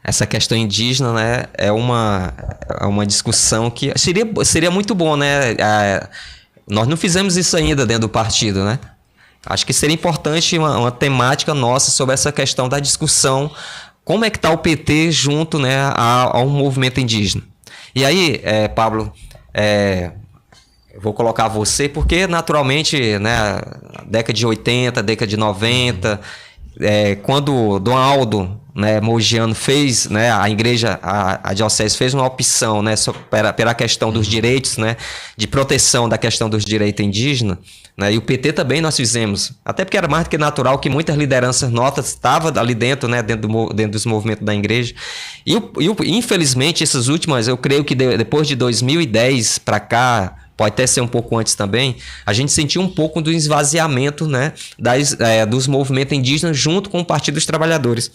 Essa questão indígena, né, é uma discussão que seria muito bom, né? Nós não fizemos isso ainda dentro do partido, né? Acho que seria importante uma temática nossa sobre essa questão da discussão. Como é que está o PT junto, né, ao movimento indígena? E aí, Pablo, eu vou colocar você, porque naturalmente, né, década de 80, década de 90, quando Dom Aldo, né, Mogiano fez, né, a igreja, a diocese fez uma opção, né, pela questão dos direitos, né, de proteção da questão dos direitos indígenas, né, e o PT também nós fizemos, até porque era mais do que natural que muitas lideranças notas estavam ali dentro, né, dentro dos movimentos da igreja, e infelizmente essas últimas, eu creio que depois de 2010 para cá, pode até ser um pouco antes também, a gente sentiu um pouco do esvaziamento, né, dos movimentos indígenas junto com o Partido dos Trabalhadores.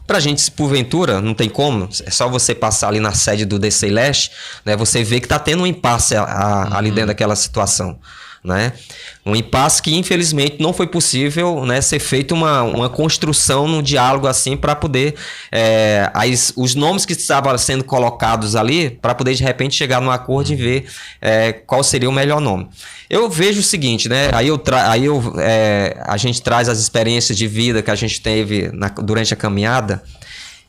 Pra gente, porventura, não tem como, é só você passar ali na sede do DC Leste, né, você vê que tá tendo um impasse ali dentro daquela situação, né? Um impasse que, infelizmente, não foi possível, né, ser feito uma construção no diálogo assim para poder os nomes que estavam sendo colocados ali, para poder de repente chegar num acordo e ver qual seria o melhor nome. Eu vejo o seguinte, né? A gente traz as experiências de vida que a gente teve durante a caminhada.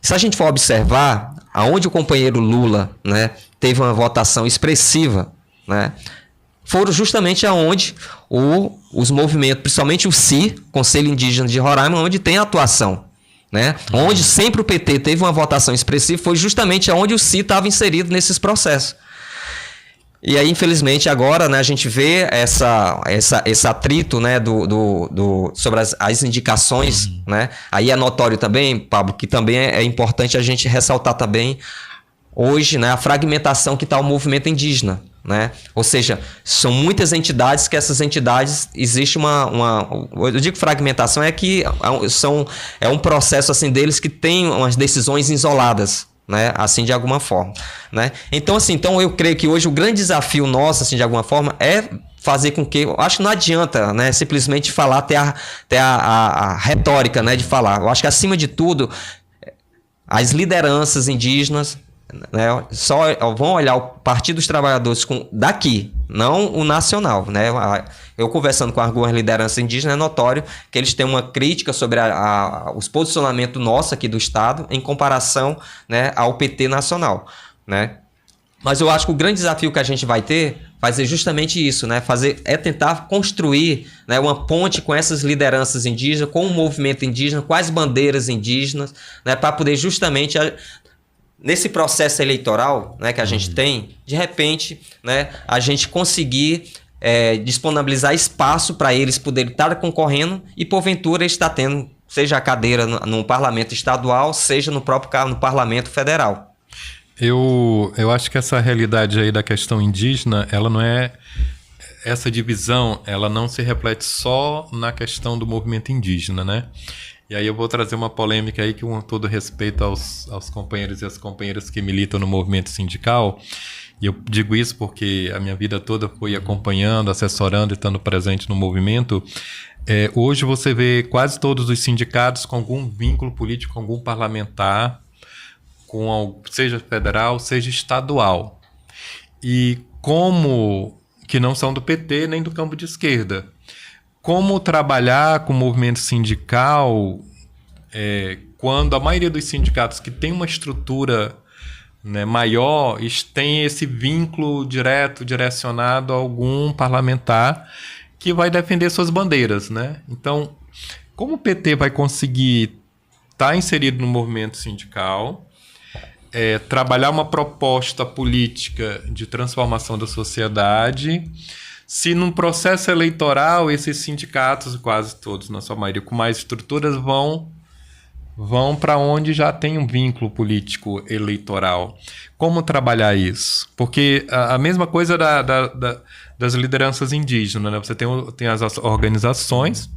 Se a gente for observar aonde o companheiro Lula, né, teve uma votação expressiva, né, foram justamente aonde os movimentos, principalmente o CI, Conselho Indígena de Roraima, onde tem atuação, né? Onde sempre o PT teve uma votação expressiva, foi justamente aonde o CI estava inserido nesses processos. E aí, infelizmente, agora, né, a gente vê esse atrito, né, sobre as indicações, né? Aí é notório também, Pablo, que também é importante a gente ressaltar também hoje, né, a fragmentação que está o movimento indígena, né? Ou seja, são muitas entidades que essas entidades existe eu digo fragmentação, é que é um processo assim deles que tem umas decisões isoladas, né? Assim, de alguma forma, né? Então, assim, eu creio que hoje o grande desafio nosso, assim, de alguma forma, é fazer com que... Eu acho que não adianta, né, simplesmente falar, ter a retórica, né, de falar. Eu acho que, acima de tudo, as lideranças indígenas, né, só vão olhar o Partido dos Trabalhadores daqui, não o nacional, né? Eu conversando com algumas lideranças indígenas, é notório que eles têm uma crítica sobre os posicionamentos nossos aqui do Estado em comparação, né, ao PT nacional, né? Mas eu acho que o grande desafio que a gente vai ter vai ser justamente isso, né? Tentar construir, né, uma ponte com essas lideranças indígenas, com o movimento indígena, com as bandeiras indígenas, né, para poder justamente... Nesse processo eleitoral, né, que a gente tem, de repente, né, a gente conseguir disponibilizar espaço para eles poderem estar concorrendo e, porventura, estar tendo, seja a cadeira no parlamento estadual, seja no parlamento federal. Eu acho que essa realidade aí da questão indígena, ela não é... Essa divisão, ela não se reflete só na questão do movimento indígena, né? E aí eu vou trazer uma polêmica aí que, com todo respeito aos companheiros e às companheiras que militam no movimento sindical, e eu digo isso porque a minha vida toda fui acompanhando, assessorando e estando presente no movimento. Hoje você vê quase todos os sindicatos com algum vínculo político, com algum parlamentar, seja federal, seja estadual. E como que não são do PT nem do campo de esquerda. Como trabalhar com o movimento sindical quando a maioria dos sindicatos que tem uma estrutura, né, maior, tem esse vínculo direto, direcionado a algum parlamentar que vai defender suas bandeiras, né? Então, como o PT vai conseguir estar inserido no movimento sindical, trabalhar uma proposta política de transformação da sociedade, se num processo eleitoral esses sindicatos, quase todos, na sua maioria, com mais estruturas, vão para onde já tem um vínculo político eleitoral? Como trabalhar isso? Porque a mesma coisa das lideranças indígenas, né? Você tem as organizações,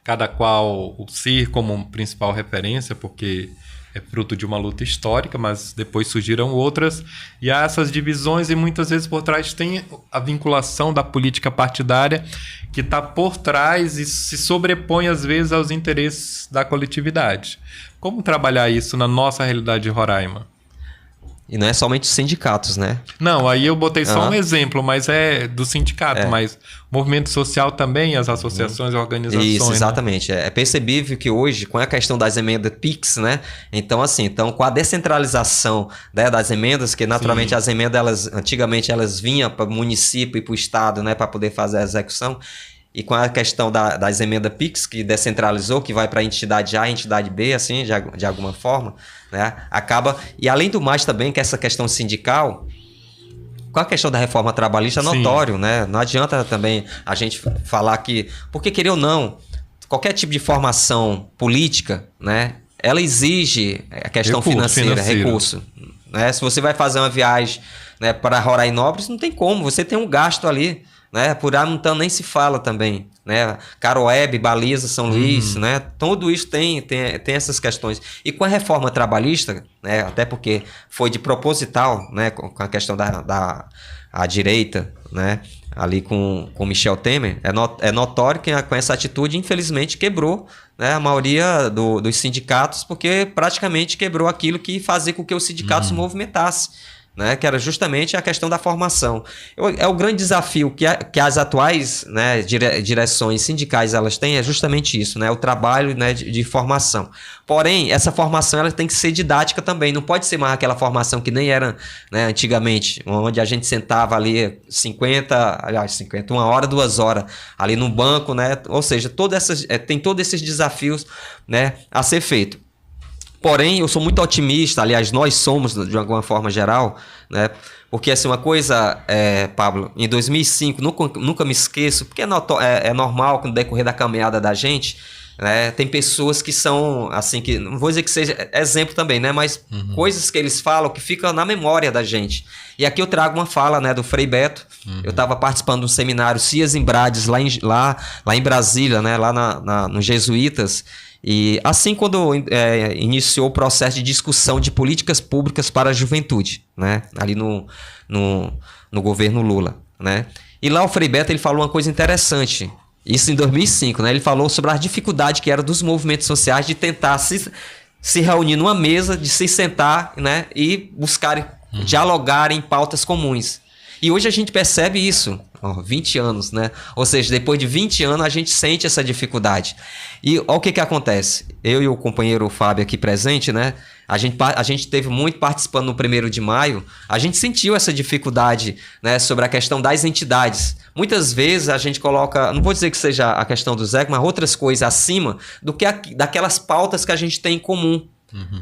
cada qual o CIR como principal referência, porque é fruto de uma luta histórica, mas depois surgiram outras, e há essas divisões, e muitas vezes por trás tem a vinculação da política partidária que está por trás e se sobrepõe às vezes aos interesses da coletividade. Como trabalhar isso na nossa realidade de Roraima? E não é somente os sindicatos, né? Não, aí eu botei só um exemplo, mas é do sindicato, mas movimento social também, as associações e organizações. Isso, exatamente. Né? É percebível que hoje, com a questão das emendas PIX, né? Então, com a descentralização, né, das emendas, que naturalmente Sim. As emendas, antigamente, elas vinham para o município e para o estado, né, para poder fazer a execução. E com a questão das emendas PIX, que descentralizou, que vai para a entidade A e entidade B, assim, de alguma forma, né? Acaba... E além do mais também, que essa questão sindical, com a questão da reforma trabalhista, é notório, né? Não adianta também a gente falar que... Porque, querer ou não, qualquer tipo de formação política, né? Ela exige a questão financeira, recurso. Né? Se você vai fazer uma viagem, né, para Rorainópolis, não tem como, você tem um gasto ali. Né? Por Amuntã nem se fala também, né? Caroebe, Baliza, São Luís, né? Tudo isso tem essas questões. E com a reforma trabalhista, né? Até porque foi de proposital, né? Com a questão da direita, né? Ali com Michel Temer, é notório que com essa atitude, infelizmente, quebrou, né, a maioria dos sindicatos, porque praticamente quebrou aquilo que fazia com que os sindicatos se movimentassem. Né, que era justamente a questão da formação. É o grande desafio que as atuais, né, direções sindicais elas têm, é justamente isso, né, o trabalho, né, de formação. Porém, essa formação ela tem que ser didática também, não pode ser mais aquela formação que nem era, né, antigamente, onde a gente sentava ali 1 hora, 2 horas ali no banco, né, ou seja, tem todos esses desafios, né, a ser feito. Porém, eu sou muito otimista, aliás, nós somos, de alguma forma geral, né? Porque, assim, uma coisa, Pablo, em 2005, nunca me esqueço, porque é normal que no decorrer da caminhada da gente, né, tem pessoas que são, assim, que não vou dizer que seja exemplo também, né? Mas coisas que eles falam que ficam na memória da gente. E aqui eu trago uma fala, né, do Frei Beto. Eu estava participando de um seminário Cias em Brades, lá em Brasília, né? Lá nos Jesuítas. E assim quando iniciou o processo de discussão de políticas públicas para a juventude, né? Ali no governo Lula, né? E lá o Frei Beto ele falou uma coisa interessante, isso em 2005, né? Ele falou sobre a dificuldade que era dos movimentos sociais de tentar se reunir numa mesa, de se sentar, né? E buscarem dialogar em pautas comuns. E hoje a gente percebe isso, 20 anos, né? Ou seja, depois de 20 anos a gente sente essa dificuldade. E olha o que acontece. Eu e o companheiro Fábio aqui presente, né? A gente teve muito participando no 1º de maio, a gente sentiu essa dificuldade, né, sobre a questão das entidades. Muitas vezes a gente coloca, não vou dizer que seja a questão do Zé, mas outras coisas acima do que daquelas pautas que a gente tem em comum.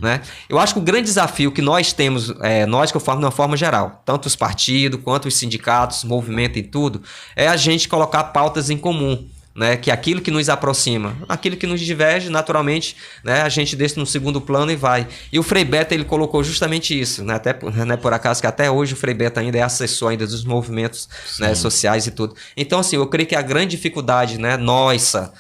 Né? Eu acho que o grande desafio que nós temos, nós que eu falo de uma forma geral, tanto os partidos quanto os sindicatos, movimento e tudo, é a gente colocar pautas em comum, né? Que aquilo que nos aproxima, aquilo que nos diverge, naturalmente, né? A gente deixa no segundo plano e vai. E o Frei Beto ele colocou justamente isso, né? Até né, por acaso que até hoje o Frei Beto ainda é assessor ainda dos movimentos, né, sociais e tudo. Então, assim, eu creio que a grande dificuldade, né, nossa,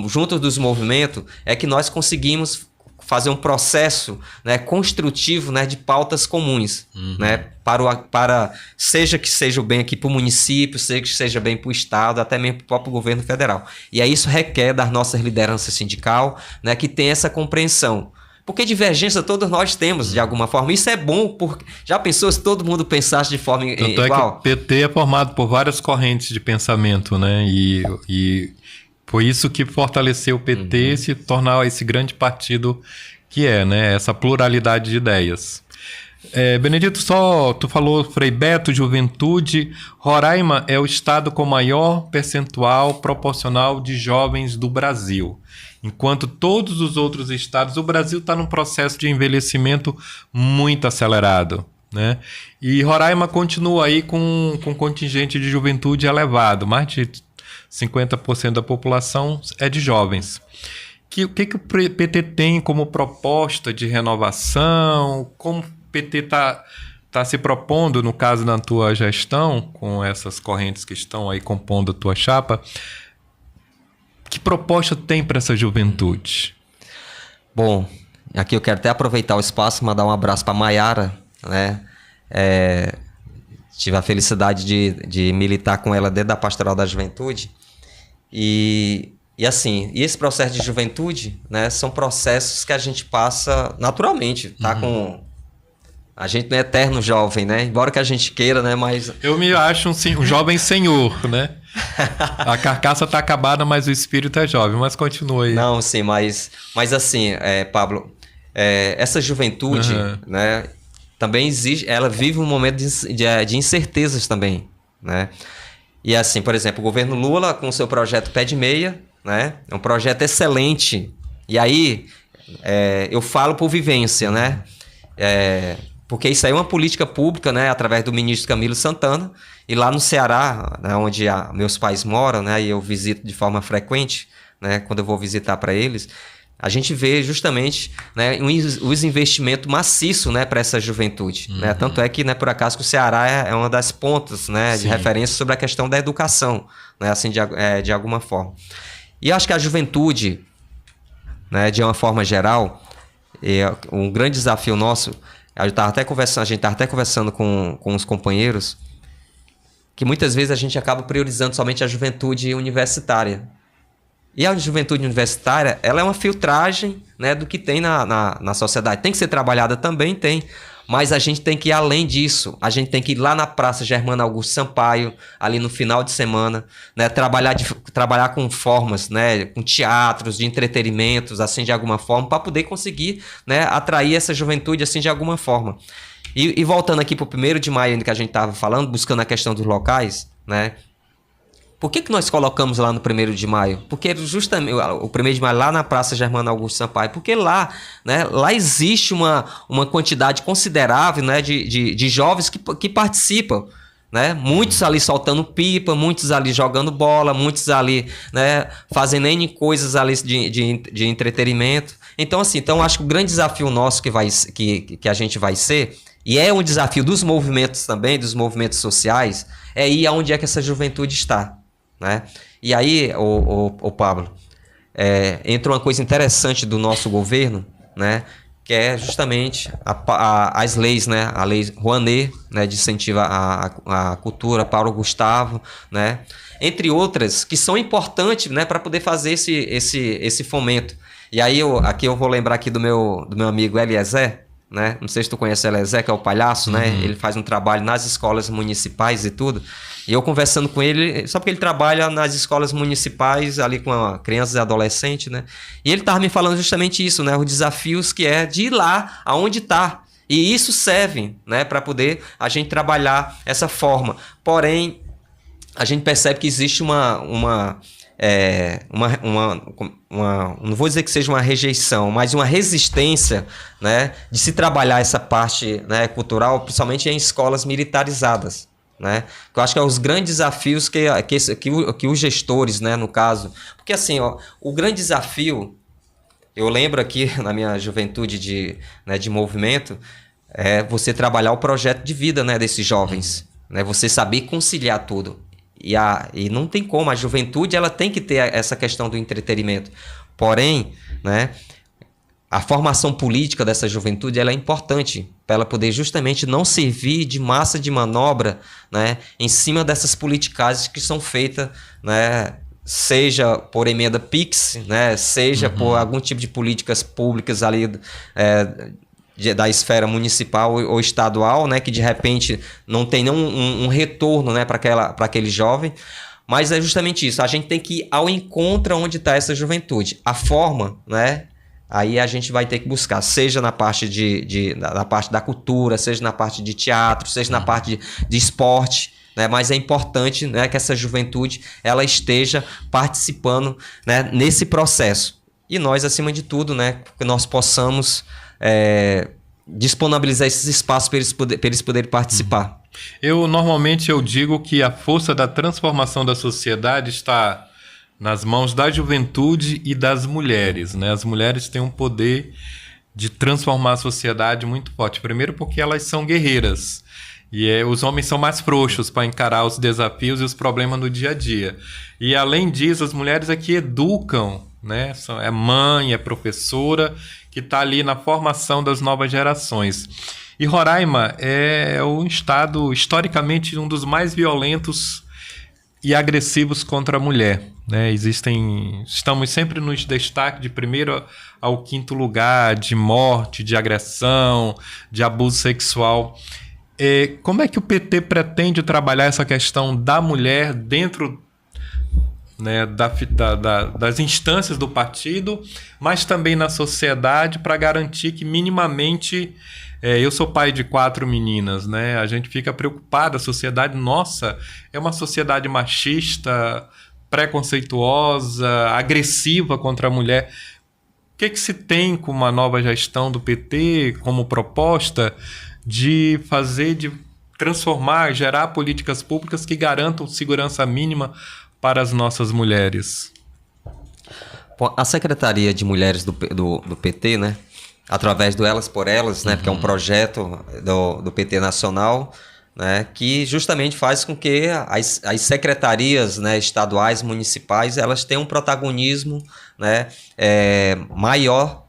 junto dos movimentos, é que nós conseguimos fazer um processo, né, construtivo, né, de pautas comuns, né, para seja que seja o bem aqui para o município, seja que seja bem para o estado, até mesmo para o próprio governo federal. E aí isso requer das nossas lideranças sindical, né, que tem essa compreensão. Porque divergência todos nós temos, de alguma forma. Isso é bom, porque já pensou se todo mundo pensasse de forma igual? É que o PT é formado por várias correntes de pensamento, né, e foi isso que fortaleceu o PT se tornar esse grande partido que é, né? Essa pluralidade de ideias. Benedito, tu falou Frei Beto, Juventude. Roraima é o estado com maior percentual proporcional de jovens do Brasil. Enquanto todos os outros estados, o Brasil está num processo de envelhecimento muito acelerado, né? E Roraima continua aí com um contingente de juventude elevado, mais de 50% da população é de jovens. O que o PT tem como proposta de renovação? Como o PT está se propondo, no caso da tua gestão, com essas correntes que estão aí compondo a tua chapa? Que proposta tem para essa juventude? Bom, aqui eu quero até aproveitar o espaço e mandar um abraço para a Maiara, né? Tive a felicidade de militar com ela dentro da Pastoral da Juventude. E assim, esse processo de juventude, né, são processos que a gente passa naturalmente, tá? A gente não é eterno jovem, né? Embora que a gente queira, né? Mas eu me acho um jovem senhor, né? A carcaça tá acabada, mas o espírito é jovem. Mas continua aí. Não, sim, mas assim, Pablo, essa juventude, né? Também existe, ela vive um momento de incertezas também, né? E assim, por exemplo, o governo Lula com o seu projeto Pé de Meia, né? É um projeto excelente. E aí, eu falo por vivência, né? Porque isso aí é uma política pública, né? Através do ministro Camilo Santana. E lá no Ceará, né, onde meus pais moram, né? E eu visito de forma frequente, né? Quando eu vou visitar para eles, a gente vê justamente, né, os investimentos maciços, né, para essa juventude. Né? Tanto é que, né, por acaso, que o Ceará é uma das pontas, né, de referência sobre a questão da educação, né, assim, de alguma forma. E eu acho que a juventude, né, de uma forma geral, um grande desafio nosso, a gente estava até conversando com os companheiros, que muitas vezes a gente acaba priorizando somente a juventude universitária. E a juventude universitária, ela é uma filtragem, né, do que tem na sociedade. Tem que ser trabalhada também, tem. Mas a gente tem que ir além disso. A gente tem que ir lá na Praça Germano Augusto Sampaio, ali no final de semana, né, trabalhar com formas, né, com teatros, de entretenimentos, assim, de alguma forma, para poder conseguir, né, atrair essa juventude, assim, de alguma forma. E voltando aqui para o 1º de maio, ainda que a gente estava falando, buscando a questão dos locais, né? Por que nós colocamos lá no 1º de maio? Porque justamente o 1º de maio lá na Praça Germano Augusto Sampaio, porque lá, né, lá existe uma quantidade considerável, né, de jovens que participam, né? Muitos ali soltando pipa, muitos ali jogando bola, muitos ali, né, fazendo N coisas ali de entretenimento. Então, assim, acho que o grande desafio nosso que a gente vai ser, e é um desafio dos movimentos também, dos movimentos sociais, é ir aonde é que essa juventude está. Né? E aí, o Pablo, entra uma coisa interessante do nosso governo, né, que é justamente as leis, né, a lei Rouanet, né, de incentivo à cultura, Paulo Gustavo, né, entre outras, que são importantes, né, para poder fazer esse fomento. E aí aqui eu vou lembrar aqui do meu amigo Eliezer, né? Não sei se tu conhece o Eliezer, que é o palhaço, né? Ele faz um trabalho nas escolas municipais e tudo. E eu conversando com ele, só porque ele trabalha nas escolas municipais, ali com crianças e adolescentes, né? E ele estava me falando justamente isso, né? Os desafios que é de ir lá aonde está. E isso serve, né? Para poder a gente trabalhar essa forma. Porém, a gente percebe que existe não vou dizer que seja uma rejeição, mas uma resistência, né, de se trabalhar essa parte, né, cultural, principalmente em escolas militarizadas, né? Eu acho que é os grandes desafios que os gestores, né, no caso, porque assim, ó, o grande desafio, eu lembro aqui na minha juventude de movimento, é você trabalhar o projeto de vida, né, desses jovens, né, você saber conciliar tudo. E não tem como, a juventude ela tem que ter essa questão do entretenimento. Porém, né, a formação política dessa juventude ela é importante para ela poder justamente não servir de massa de manobra, né, em cima dessas politicagens que são feitas, né, seja por emenda PIX, né, seja por algum tipo de políticas públicas ali da esfera municipal ou estadual, né, que de repente não tem nenhum retorno, né, para aquele jovem. Mas é justamente isso, a gente tem que ir ao encontro onde está essa juventude. A forma, né, aí a gente vai ter que buscar, seja na parte na parte da cultura, seja na parte de teatro, seja na parte de esporte, né, mas é importante, né, que essa juventude ela esteja participando, né, nesse processo. E nós, acima de tudo, né, que nós possamos disponibilizar esses espaços para eles poderem participar. Normalmente eu digo que a força da transformação da sociedade está nas mãos da juventude e das mulheres, né? As mulheres têm um poder de transformar a sociedade muito forte. Primeiro porque elas são guerreiras. E os homens são mais frouxos para encarar os desafios e os problemas no dia a dia. E além disso, as mulheres aqui educam, né? É mãe, é professora, que está ali na formação das novas gerações. E Roraima é um estado, historicamente, um dos mais violentos e agressivos contra a mulher, né? Estamos sempre nos destaques de primeiro ao quinto lugar de morte, de agressão, de abuso sexual. Como é que o PT pretende trabalhar essa questão da mulher dentro, né, das instâncias do partido, mas também na sociedade, para garantir que minimamente... eu sou pai de 4 meninas, né? A gente fica preocupado, a sociedade, nossa, é uma sociedade machista, preconceituosa, agressiva contra a mulher. O que se tem com uma nova gestão do PT como proposta de transformar, gerar políticas públicas que garantam segurança mínima para as nossas mulheres? A Secretaria de Mulheres do PT, né, através do Elas por Elas, né, porque é um projeto do PT Nacional, né, que justamente faz com que as secretarias, né, estaduais, municipais, elas tenham um protagonismo, né, maior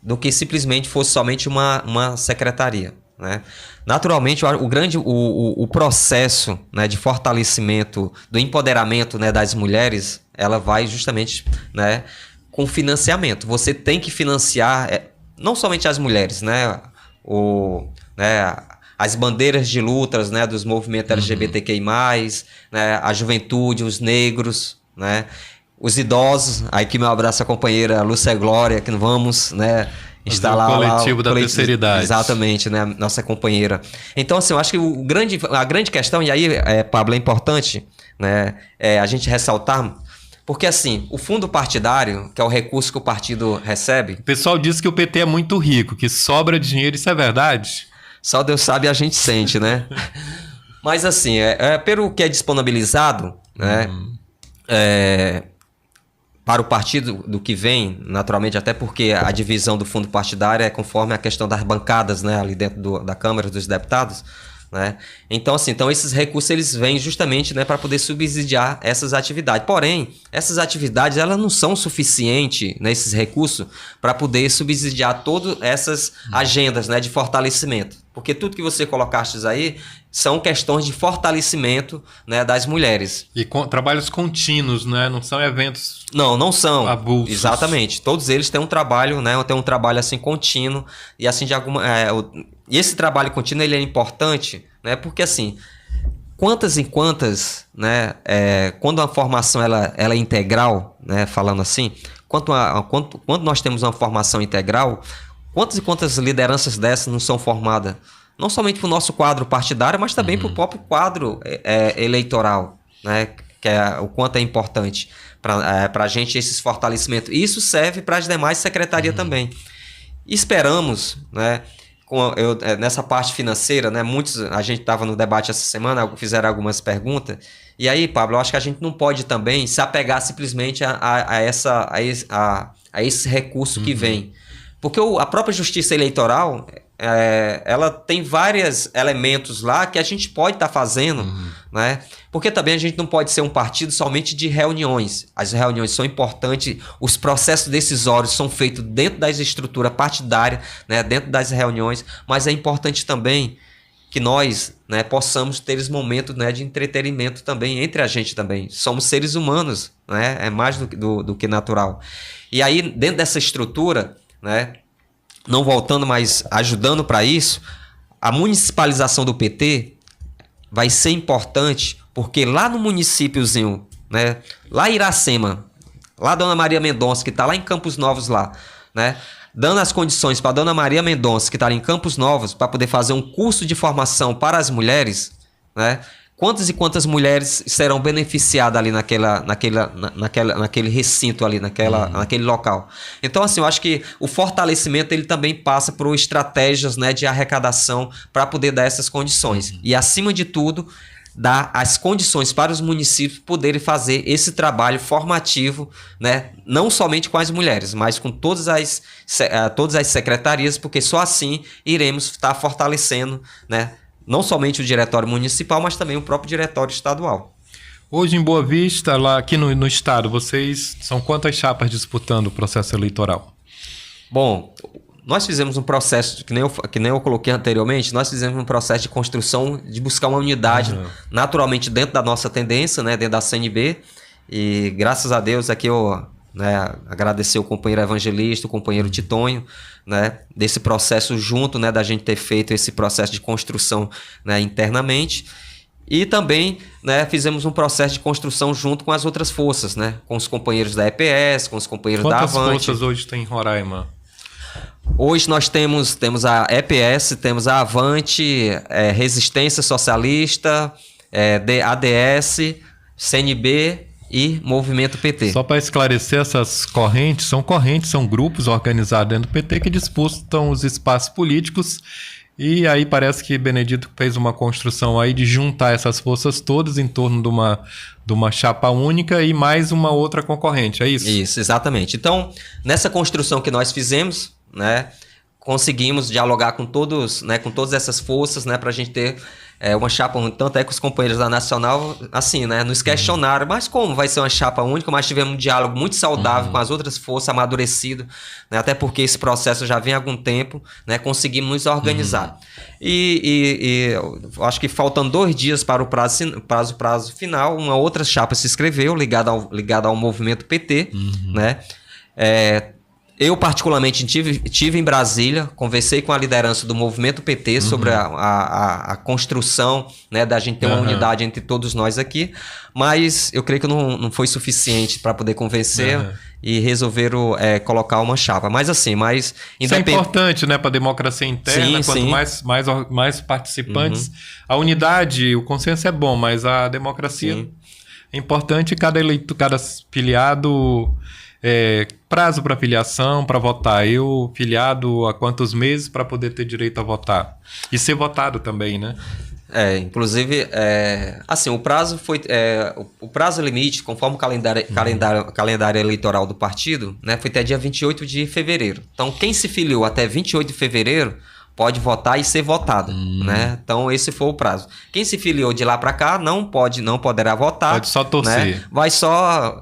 do que simplesmente fosse somente uma secretaria, né? Naturalmente, o processo, né, de fortalecimento, do empoderamento, né, das mulheres, ela vai justamente, né, com financiamento. Você tem que financiar não somente as mulheres, né, as bandeiras de lutas, né, dos movimentos LGBTQI+, né, a juventude, os negros, né, os idosos. Aqui meu abraço à companheira Lúcia Glória, que vamos, né, instalar o coletivo da terceira idade. Exatamente, né? Nossa companheira. Então, assim, eu acho que a grande questão, e aí, Pablo, é importante, né, a gente ressaltar, porque, assim, o fundo partidário, que é o recurso que o partido recebe... O pessoal diz que o PT é muito rico, que sobra dinheiro, isso é verdade? Só Deus sabe e a gente sente, né? Mas, assim, pelo que é disponibilizado, né, para o partido do que vem, naturalmente, até porque a divisão do fundo partidário é conforme a questão das bancadas, né, ali dentro da Câmara dos Deputados, né? Então, assim, esses recursos eles vêm justamente, né, para poder subsidiar essas atividades. Porém, essas atividades elas não são suficientes, né, esses recursos, para poder subsidiar todas essas agendas, né, de fortalecimento. Porque tudo que você colocaste aí são questões de fortalecimento, né, das mulheres. E trabalhos contínuos, né? Não são eventos... Não são. Avulsos. Exatamente. Todos eles têm um trabalho, né? Tem um trabalho assim contínuo e assim de alguma... E esse trabalho contínuo ele é importante, né? Porque assim, quantas e quantas, né? Quando a formação ela é integral, né? Falando assim, quando nós temos uma formação integral, quantas e quantas lideranças dessas não são formadas? Não somente para o nosso quadro partidário, mas também para o próprio quadro eleitoral, né? Que é o quanto é importante para a gente esses fortalecimentos. E isso serve para as demais secretarias também. Esperamos, né? Nessa parte financeira, né? A gente estava no debate essa semana, fizeram algumas perguntas. E aí, Pablo, eu acho que a gente não pode também se apegar simplesmente a esse recurso que vem. Porque a própria justiça eleitoral, ela tem vários elementos lá que a gente pode estar fazendo, né? Porque também a gente não pode ser um partido somente de reuniões. As reuniões são importantes, os processos decisórios são feitos dentro das estruturas partidárias, né? Dentro das reuniões, mas é importante também que nós, né, possamos ter esse momento, né, de entretenimento também entre a gente também. Somos seres humanos, né? É mais do que natural. E aí, dentro dessa estrutura, né, não voltando, mas ajudando para isso, a municipalização do PT vai ser importante, porque lá no municípiozinho, né, lá em Iracema, lá a Dona Maria Mendonça, que está lá em Campos Novos lá, né, dando as condições para a Dona Maria Mendonça, que está lá em Campos Novos, para poder fazer um curso de formação para as mulheres, né, quantas e quantas mulheres serão beneficiadas ali naquele recinto ali, naquele local. Então, assim, eu acho que o fortalecimento ele também passa por estratégias, né, de arrecadação para poder dar essas condições. E, acima de tudo, dar as condições para os municípios poderem fazer esse trabalho formativo, né, não somente com as mulheres, mas com todas as secretarias, porque só assim iremos estar fortalecendo, né, não somente o diretório municipal, mas também o próprio diretório estadual. Hoje em Boa Vista, lá aqui no estado, vocês são quantas chapas disputando o processo eleitoral? Bom, nós fizemos um processo, que nem eu coloquei anteriormente, nós fizemos um processo de construção, de buscar uma unidade, naturalmente dentro da nossa tendência, né, dentro da CNB, e graças a Deus aqui eu, né, agradecer o companheiro evangelista, o companheiro Titonho, né, desse processo junto, né, da gente ter feito esse processo de construção, né, internamente, e também, né, fizemos um processo de construção junto com as outras forças, né, com os companheiros da EPS, com os companheiros da Avante. Quantas forças hoje tem em Roraima? Hoje nós temos a EPS, temos a Avante, Resistência Socialista, ADS, CNB e Movimento PT. Só para esclarecer, essas correntes, são grupos organizados dentro do PT que disputam os espaços políticos, e aí parece que Benedito fez uma construção aí de juntar essas forças todas em torno de uma chapa única e mais uma outra concorrente, é isso? Isso, exatamente. Então, nessa construção que nós fizemos, né, conseguimos dialogar com todas essas forças, né, para a gente ter uma chapa única. Tanto é que os companheiros da Nacional, assim, né, nos questionaram, mas como vai ser uma chapa única? Mas tivemos um diálogo muito saudável com as outras forças, amadurecido, né, até porque esse processo já vem há algum tempo, né, conseguimos nos organizar. E acho que faltando 2 dias para o prazo final, uma outra chapa se inscreveu, ligada ao Movimento PT, né, eu, particularmente, tive em Brasília, conversei com a liderança do Movimento PT sobre a construção, né, da gente ter uma unidade entre todos nós aqui, mas eu creio que não foi suficiente para poder convencer e resolveram colocar uma chapa. Mas assim, isso é importante, né, para a democracia interna, quanto mais participantes, a unidade, o consenso é bom, mas a democracia é importante, cada filiado... prazo para filiação, para votar. Eu, filiado há quantos meses para poder ter direito a votar? E ser votado também, né? Inclusive, assim, o prazo foi... o prazo limite, conforme o calendário eleitoral do partido, né, foi até dia 28 de fevereiro. Então, quem se filiou até 28 de fevereiro pode votar e ser votado, né? Então esse foi o prazo. Quem se filiou de lá para cá não poderá votar. Pode só torcer. Né? Vai só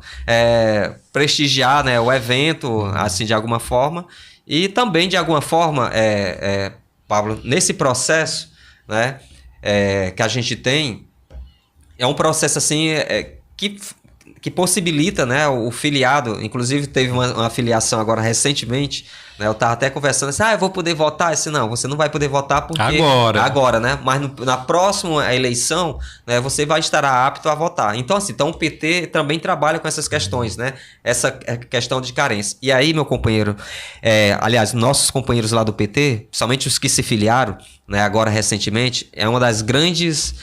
prestigiar, né, o evento, assim, de alguma forma. E também, de alguma forma, Pablo, nesse processo, né, que a gente tem, é um processo assim que possibilita, né, o filiado. Inclusive teve uma filiação agora recentemente, né, eu estava até conversando assim, eu vou poder votar? Eu disse, não, você não vai poder votar porque agora, né, mas na próxima eleição, né, você vai estar apto a votar. Então assim, o PT também trabalha com essas questões, né, essa questão de carência. E aí, meu companheiro, aliás, nossos companheiros lá do PT, somente os que se filiaram, né, agora recentemente, é uma das grandes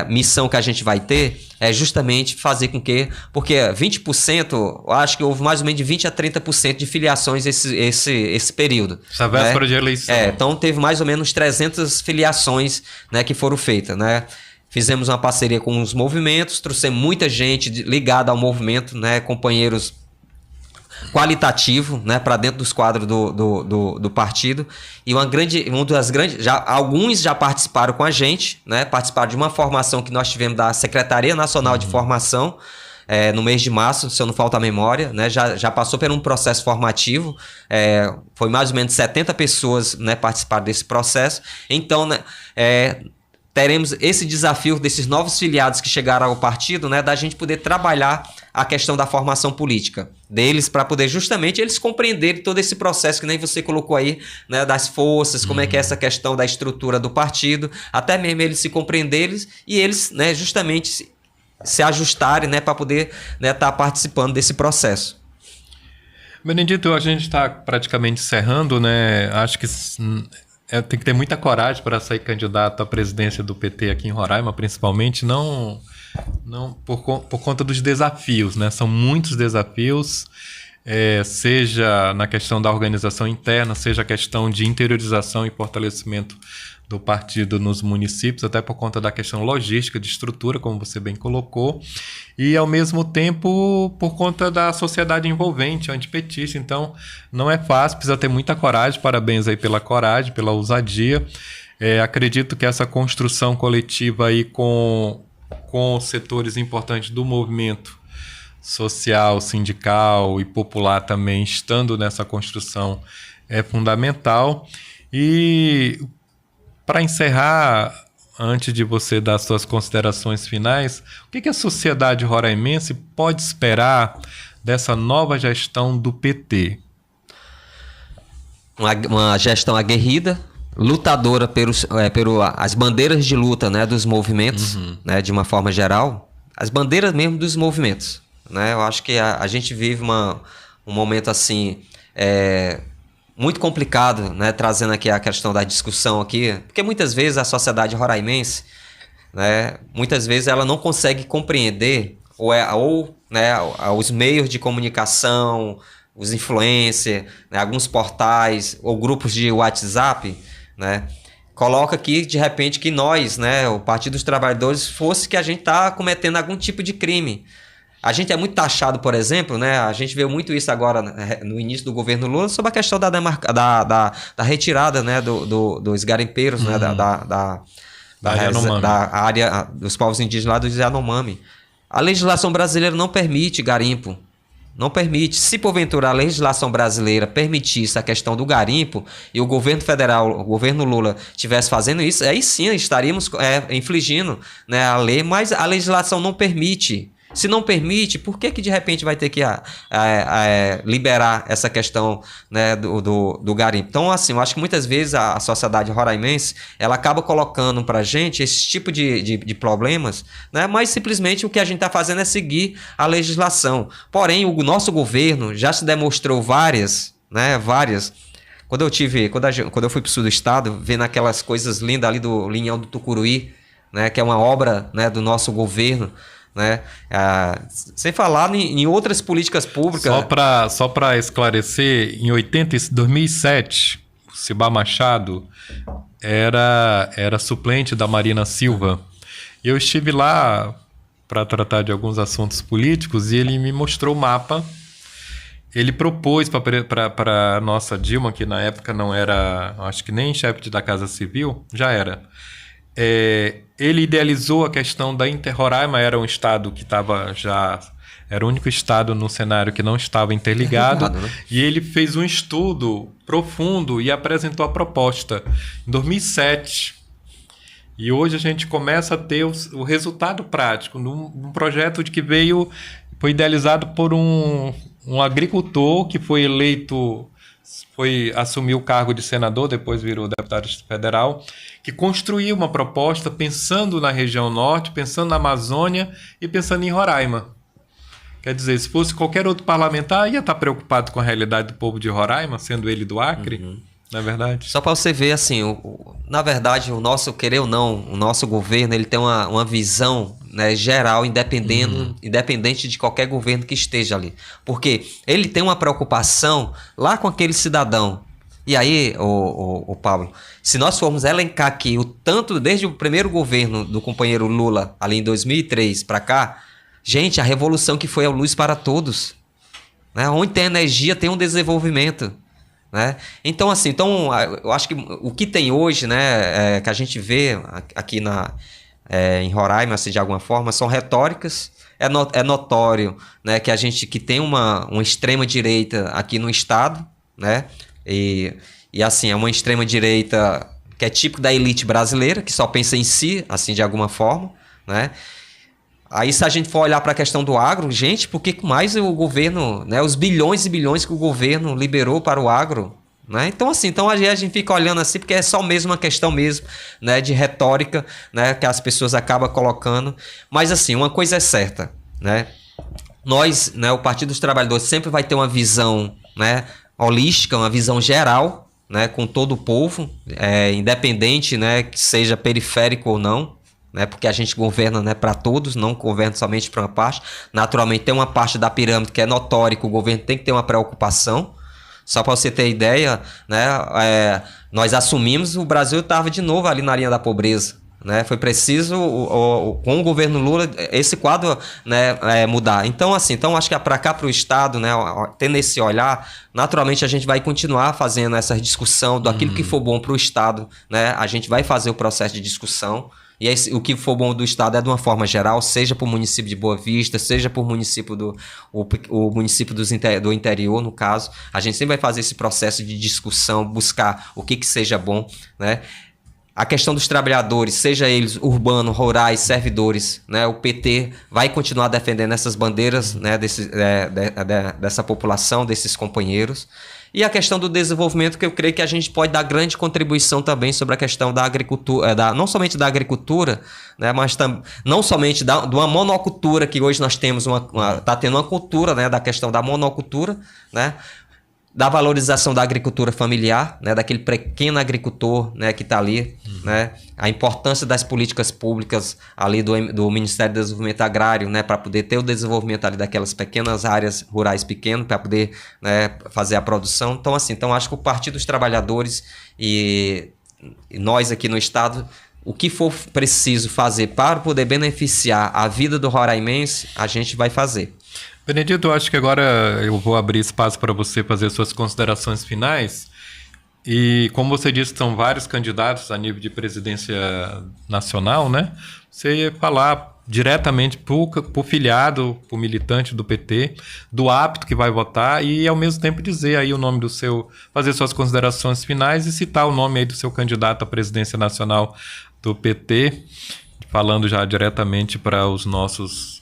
missão que a gente vai ter, é justamente fazer com que, porque 20%, eu acho que houve mais ou menos de 20% a 30% de filiações esse período. Essa véspera de eleição. Então teve mais ou menos 300 filiações, né, que foram feitas, né? Fizemos uma parceria com os movimentos, trouxemos muita gente ligada ao movimento, né, companheiros qualitativo, né, para dentro dos quadros do partido. E alguns já participaram com a gente, né, participaram de uma formação que nós tivemos da Secretaria Nacional de Formação, no mês de março, se eu não falta a memória, né, já passou por um processo formativo, foi mais ou menos 70 pessoas, né, participaram desse processo. Então, né, teremos esse desafio desses novos filiados que chegaram ao partido, né, da gente poder trabalhar a questão da formação política deles, para poder justamente eles compreenderem todo esse processo que nem você colocou aí, né, das forças, como é que é essa questão da estrutura do partido, até mesmo eles se compreenderem e eles, né, justamente se ajustarem, né, para poder, né, estar participando desse processo. Benedito, a gente está praticamente encerrando, né? Acho que tem que ter muita coragem para sair candidato à presidência do PT aqui em Roraima, principalmente, não por conta dos desafios, né? São muitos desafios, seja na questão da organização interna, seja a questão de interiorização e fortalecimento do partido nos municípios, até por conta da questão logística, de estrutura, como você bem colocou, e ao mesmo tempo por conta da sociedade envolvente, antipetista. Então não é fácil, precisa ter muita coragem. Parabéns aí pela coragem, pela ousadia. Acredito que essa construção coletiva aí com setores importantes do movimento social, sindical e popular também estando nessa construção é fundamental. E para encerrar, antes de você dar suas considerações finais, o que a sociedade roraimense pode esperar dessa nova gestão do PT? Uma gestão aguerrida, lutadora pelas bandeiras de luta, né, dos movimentos, né, de uma forma geral, as bandeiras mesmo dos movimentos, né? Eu acho que a gente vive um momento assim muito complicado, né, trazendo aqui a questão da discussão aqui, porque muitas vezes a sociedade roraimense, né, muitas vezes ela não consegue compreender né, os meios de comunicação, os influencers, né, alguns portais ou grupos de WhatsApp, né, coloca aqui de repente que nós, né, o Partido dos Trabalhadores, fosse que a gente está cometendo algum tipo de crime. A gente é muito taxado, por exemplo, né? A gente vê muito isso agora no início do governo Lula sobre a questão da retirada, né, dos garimpeiros, né, da área dos povos indígenas lá do Yanomami. A legislação brasileira não permite garimpo. Não permite. Se porventura a legislação brasileira permitisse a questão do garimpo e o governo federal, o governo Lula, estivesse fazendo isso, aí sim estaríamos infringindo, né, a lei, mas a legislação não permite. Se não permite, por que de repente vai ter que liberar essa questão, né, do garimpo? Então, assim, eu acho que muitas vezes a sociedade roraimense, ela acaba colocando pra gente esse tipo de problemas, né, mas simplesmente o que a gente está fazendo é seguir a legislação. Porém, o nosso governo já se demonstrou várias. Quando eu fui pro sul do estado, vendo aquelas coisas lindas ali do Linhão do Tucuruí, né, que é uma obra, né, do nosso governo, né? Sem falar em outras políticas públicas. Só para esclarecer, em 2007, o Cibá Machado era suplente da Marina Silva. Eu estive lá para tratar de alguns assuntos políticos e ele me mostrou o mapa ele propôs para a nossa Dilma, que na época não era, acho que nem chefe da Casa Civil, já era. Ele idealizou a questão da Roraima era um estado que estava já... Era o único estado no cenário que não estava interligado. Né? E ele fez um estudo profundo e apresentou a proposta em 2007. E hoje a gente começa a ter o resultado prático num projeto que foi idealizado por um agricultor que foi eleito, assumiu o cargo de senador, depois virou deputado federal, que construiu uma proposta pensando na região norte, pensando na Amazônia e pensando em Roraima. Quer dizer, se fosse qualquer outro parlamentar, ia estar preocupado com a realidade do povo de Roraima, sendo ele do Acre, não é verdade? Só para você ver, assim, na verdade, o nosso, querer ou não, o nosso governo, ele tem uma visão, né, geral, independente de qualquer governo que esteja ali. Porque ele tem uma preocupação lá com aquele cidadão. E aí, o Pablo, se nós formos elencar aqui o tanto, desde o primeiro governo do companheiro Lula, ali em 2003 para cá, gente, a revolução que foi a luz para todos, né? Onde tem energia, tem um desenvolvimento, né? Então, assim, eu acho que o que tem hoje, né, que a gente vê aqui em Roraima, assim, de alguma forma, são retóricas. É notório, né, que a gente que tem uma extrema direita aqui no estado, né? E assim, é uma extrema direita que é típico da elite brasileira, que só pensa em si, assim, de alguma forma, né? Aí, se a gente for olhar para a questão do agro, gente, por que mais o governo, né, os bilhões e bilhões que o governo liberou para o agro, né? Então, assim, a gente fica olhando assim, porque é só mesmo uma questão mesmo, né, de retórica, né, que as pessoas acabam colocando. Mas, assim, uma coisa é certa, né? Nós, né, o Partido dos Trabalhadores sempre vai ter uma visão, né, holística, uma visão geral, né, com todo o povo, independente, né, que seja periférico ou não. Né, porque a gente governa, né, para todos, não governa somente para uma parte. Naturalmente tem uma parte da pirâmide que é notória, que o governo tem que ter uma preocupação. Só para você ter ideia, né, nós assumimos, o Brasil estava de novo ali na linha da pobreza, né? Foi preciso, com o governo Lula, esse quadro, né, mudar. Então, assim, acho que para cá, para o Estado, né, tendo esse olhar, naturalmente a gente vai continuar fazendo essa discussão do aquilo que for bom para o Estado, né? A gente vai fazer o processo de discussão. E o que for bom do Estado é de uma forma geral, seja para o município de Boa Vista, seja para o município o município do interior, no caso. A gente sempre vai fazer esse processo de discussão, buscar o que seja bom, né? A questão dos trabalhadores, seja eles urbanos, rurais, servidores, né? O PT vai continuar defendendo essas bandeiras, né, dessa população, desses companheiros. E a questão do desenvolvimento, que eu creio que a gente pode dar grande contribuição também sobre a questão da agricultura, não somente da agricultura, né, mas não somente de uma monocultura, que hoje nós temos está tendo uma cultura, né, da questão da monocultura, né, da valorização da agricultura familiar, né, daquele pequeno agricultor, né, que está ali, né, a importância das políticas públicas ali do Ministério do Desenvolvimento Agrário, né, para poder ter o desenvolvimento ali daquelas pequenas áreas rurais pequenas, para poder, né, fazer a produção. Então, assim, acho que o Partido dos Trabalhadores e nós aqui no Estado, o que for preciso fazer para poder beneficiar a vida do roraimense, a gente vai fazer. Benedito, eu acho que agora eu vou abrir espaço para você fazer suas considerações finais. E como você disse, são vários candidatos a nível de presidência nacional, né? Você falar diretamente para o filiado, para o militante do PT, do apto que vai votar e ao mesmo tempo dizer aí o nome fazer suas considerações finais e citar o nome aí do seu candidato à presidência nacional do PT, falando já diretamente para os nossos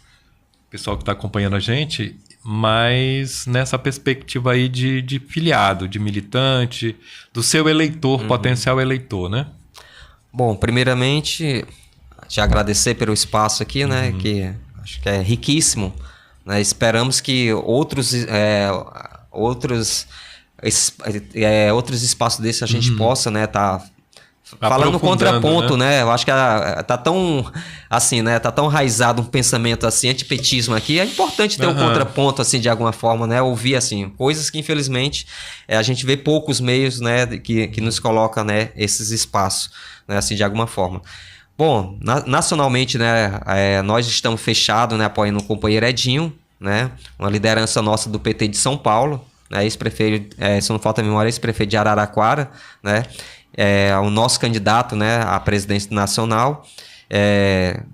pessoal que está acompanhando a gente, mas nessa perspectiva aí de filiado, de militante, do seu eleitor, potencial eleitor, né? Bom, primeiramente, te agradecer pelo espaço aqui, né? Que acho que é riquíssimo, né? Esperamos que outros espaços desses a gente possa, né, falando contraponto, né? Eu acho que tá tão assim, né? Tá tão enraizado um pensamento assim, antipetismo aqui. É importante ter um contraponto, assim, de alguma forma, né? Ouvir, assim, coisas que infelizmente a gente vê poucos meios, né? Que nos coloca, né? Esses espaços, né? Assim, de alguma forma. Bom, nacionalmente, né? Nós estamos fechados, né? Apoiando o companheiro Edinho, né? Uma liderança nossa do PT de São Paulo, né? Ex-prefeito, se não falta a memória, ex-prefeito de Araraquara, né? O nosso candidato, né, à presidência nacional,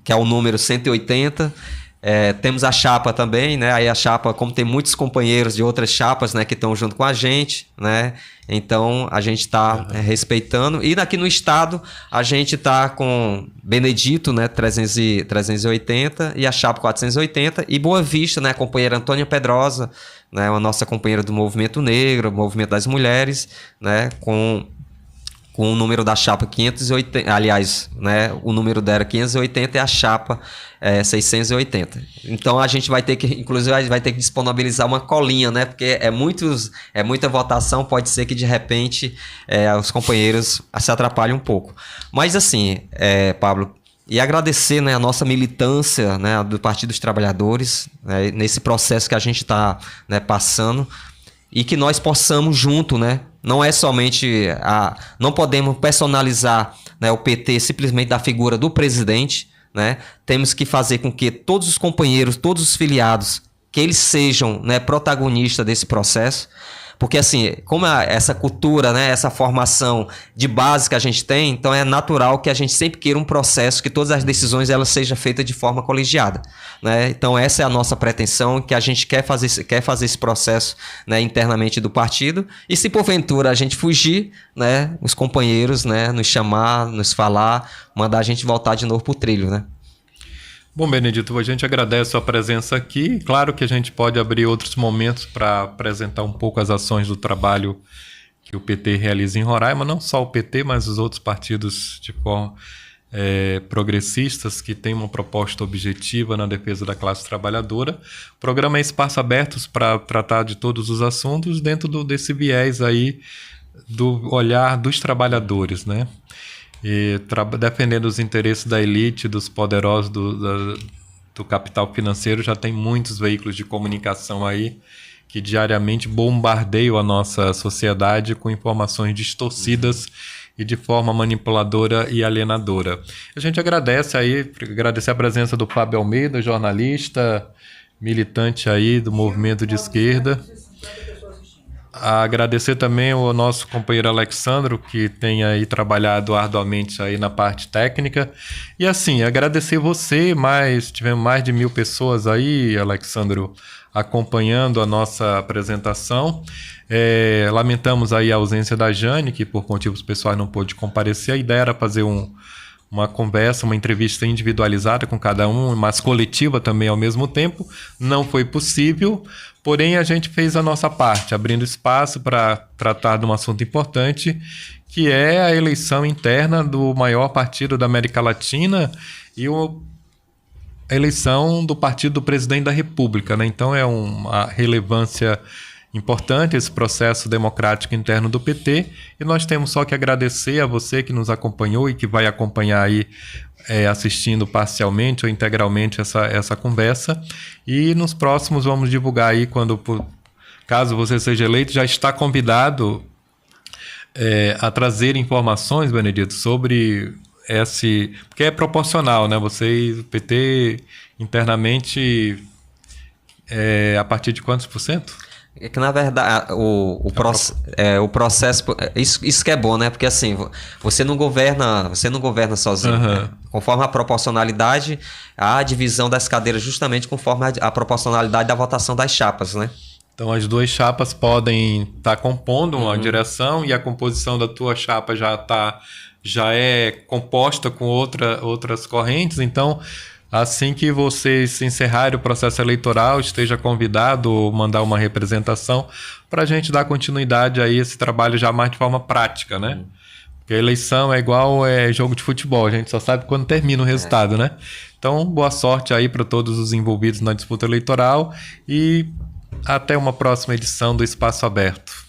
que é o número 180. Temos a chapa também, né? Aí a chapa, como tem muitos companheiros de outras chapas, né, que estão junto com a gente, né? Então a gente está respeitando. E aqui no estado a gente está com Benedito, né, 380 e a chapa 480 e Boa Vista, né, a companheira Antônia Pedrosa, né, a nossa companheira do Movimento Negro, Movimento das Mulheres, né, com o número da chapa 580, aliás, né, o número dela 580 e a chapa 680. Então a gente vai ter que, inclusive, vai ter que disponibilizar uma colinha, né, porque é muita votação, pode ser que de repente os companheiros se atrapalhem um pouco. Mas assim, Pablo, e agradecer, né, a nossa militância, né, do Partido dos Trabalhadores, né, nesse processo que a gente está, né, passando, e que nós possamos junto, né? Não é somente não podemos personalizar, né, o PT simplesmente da figura do presidente, né? Temos que fazer com que todos os companheiros, todos os filiados, que eles sejam, né, protagonistas desse processo. Porque assim, como essa cultura, né, essa formação de base que a gente tem, então é natural que a gente sempre queira um processo que todas as decisões elas sejam feitas de forma colegiada, né? Então essa é a nossa pretensão, que a gente quer fazer esse processo, né, internamente do partido. E se porventura a gente fugir, né, os companheiros, né, nos chamar, nos falar, mandar a gente voltar de novo pro trilho, né? Bom, Benedito, a gente agradece a sua presença aqui. Claro que a gente pode abrir outros momentos para apresentar um pouco as ações do trabalho que o PT realiza em Roraima, não só o PT, mas os outros partidos de forma progressistas que têm uma proposta objetiva na defesa da classe trabalhadora. O programa é Espaço Abertos para tratar de todos os assuntos dentro desse viés aí do olhar dos trabalhadores, né? E defendendo os interesses da elite, dos poderosos do capital financeiro. Já tem muitos veículos de comunicação aí que diariamente bombardeiam a nossa sociedade com informações distorcidas e de forma manipuladora e alienadora. A gente agradece a presença do Fábio Almeida, jornalista, militante aí do movimento de esquerda. Agradecer também o nosso companheiro Alexandro, que tem aí trabalhado arduamente aí na parte técnica. E assim, agradecer você, tivemos mais de 1.000 pessoas aí, Alexandro, acompanhando a nossa apresentação. Lamentamos aí a ausência da Jane, que por motivos pessoais não pôde comparecer. A ideia era fazer uma conversa, uma entrevista individualizada com cada um, mas coletiva também ao mesmo tempo. Não foi possível, porém a gente fez a nossa parte, abrindo espaço para tratar de um assunto importante, que é a eleição interna do maior partido da América Latina e a eleição do partido do presidente da República, né? Então é uma relevância importante esse processo democrático interno do PT, e nós temos só que agradecer a você que nos acompanhou e que vai acompanhar aí assistindo parcialmente ou integralmente essa conversa, e nos próximos vamos divulgar aí caso você seja eleito, já está convidado a trazer informações, Benedito, sobre porque é proporcional, né? Vocês, o PT internamente a partir de quantos por cento? É que, na verdade, o processo... Isso que é bom, né? Porque, assim, você não governa sozinho. Uhum. Né? Conforme a proporcionalidade, a divisão das cadeiras justamente conforme a proporcionalidade da votação das chapas, né? Então, as duas chapas podem estar compondo uma direção, e a composição da tua chapa já é composta com outras correntes. Então, assim que vocês encerrarem o processo eleitoral, esteja convidado a mandar uma representação para a gente dar continuidade a esse trabalho já mais de forma prática, né? Porque a eleição é igual jogo de futebol, a gente só sabe quando termina o resultado, né? Então, boa sorte aí para todos os envolvidos na disputa eleitoral e até uma próxima edição do Espaço Aberto.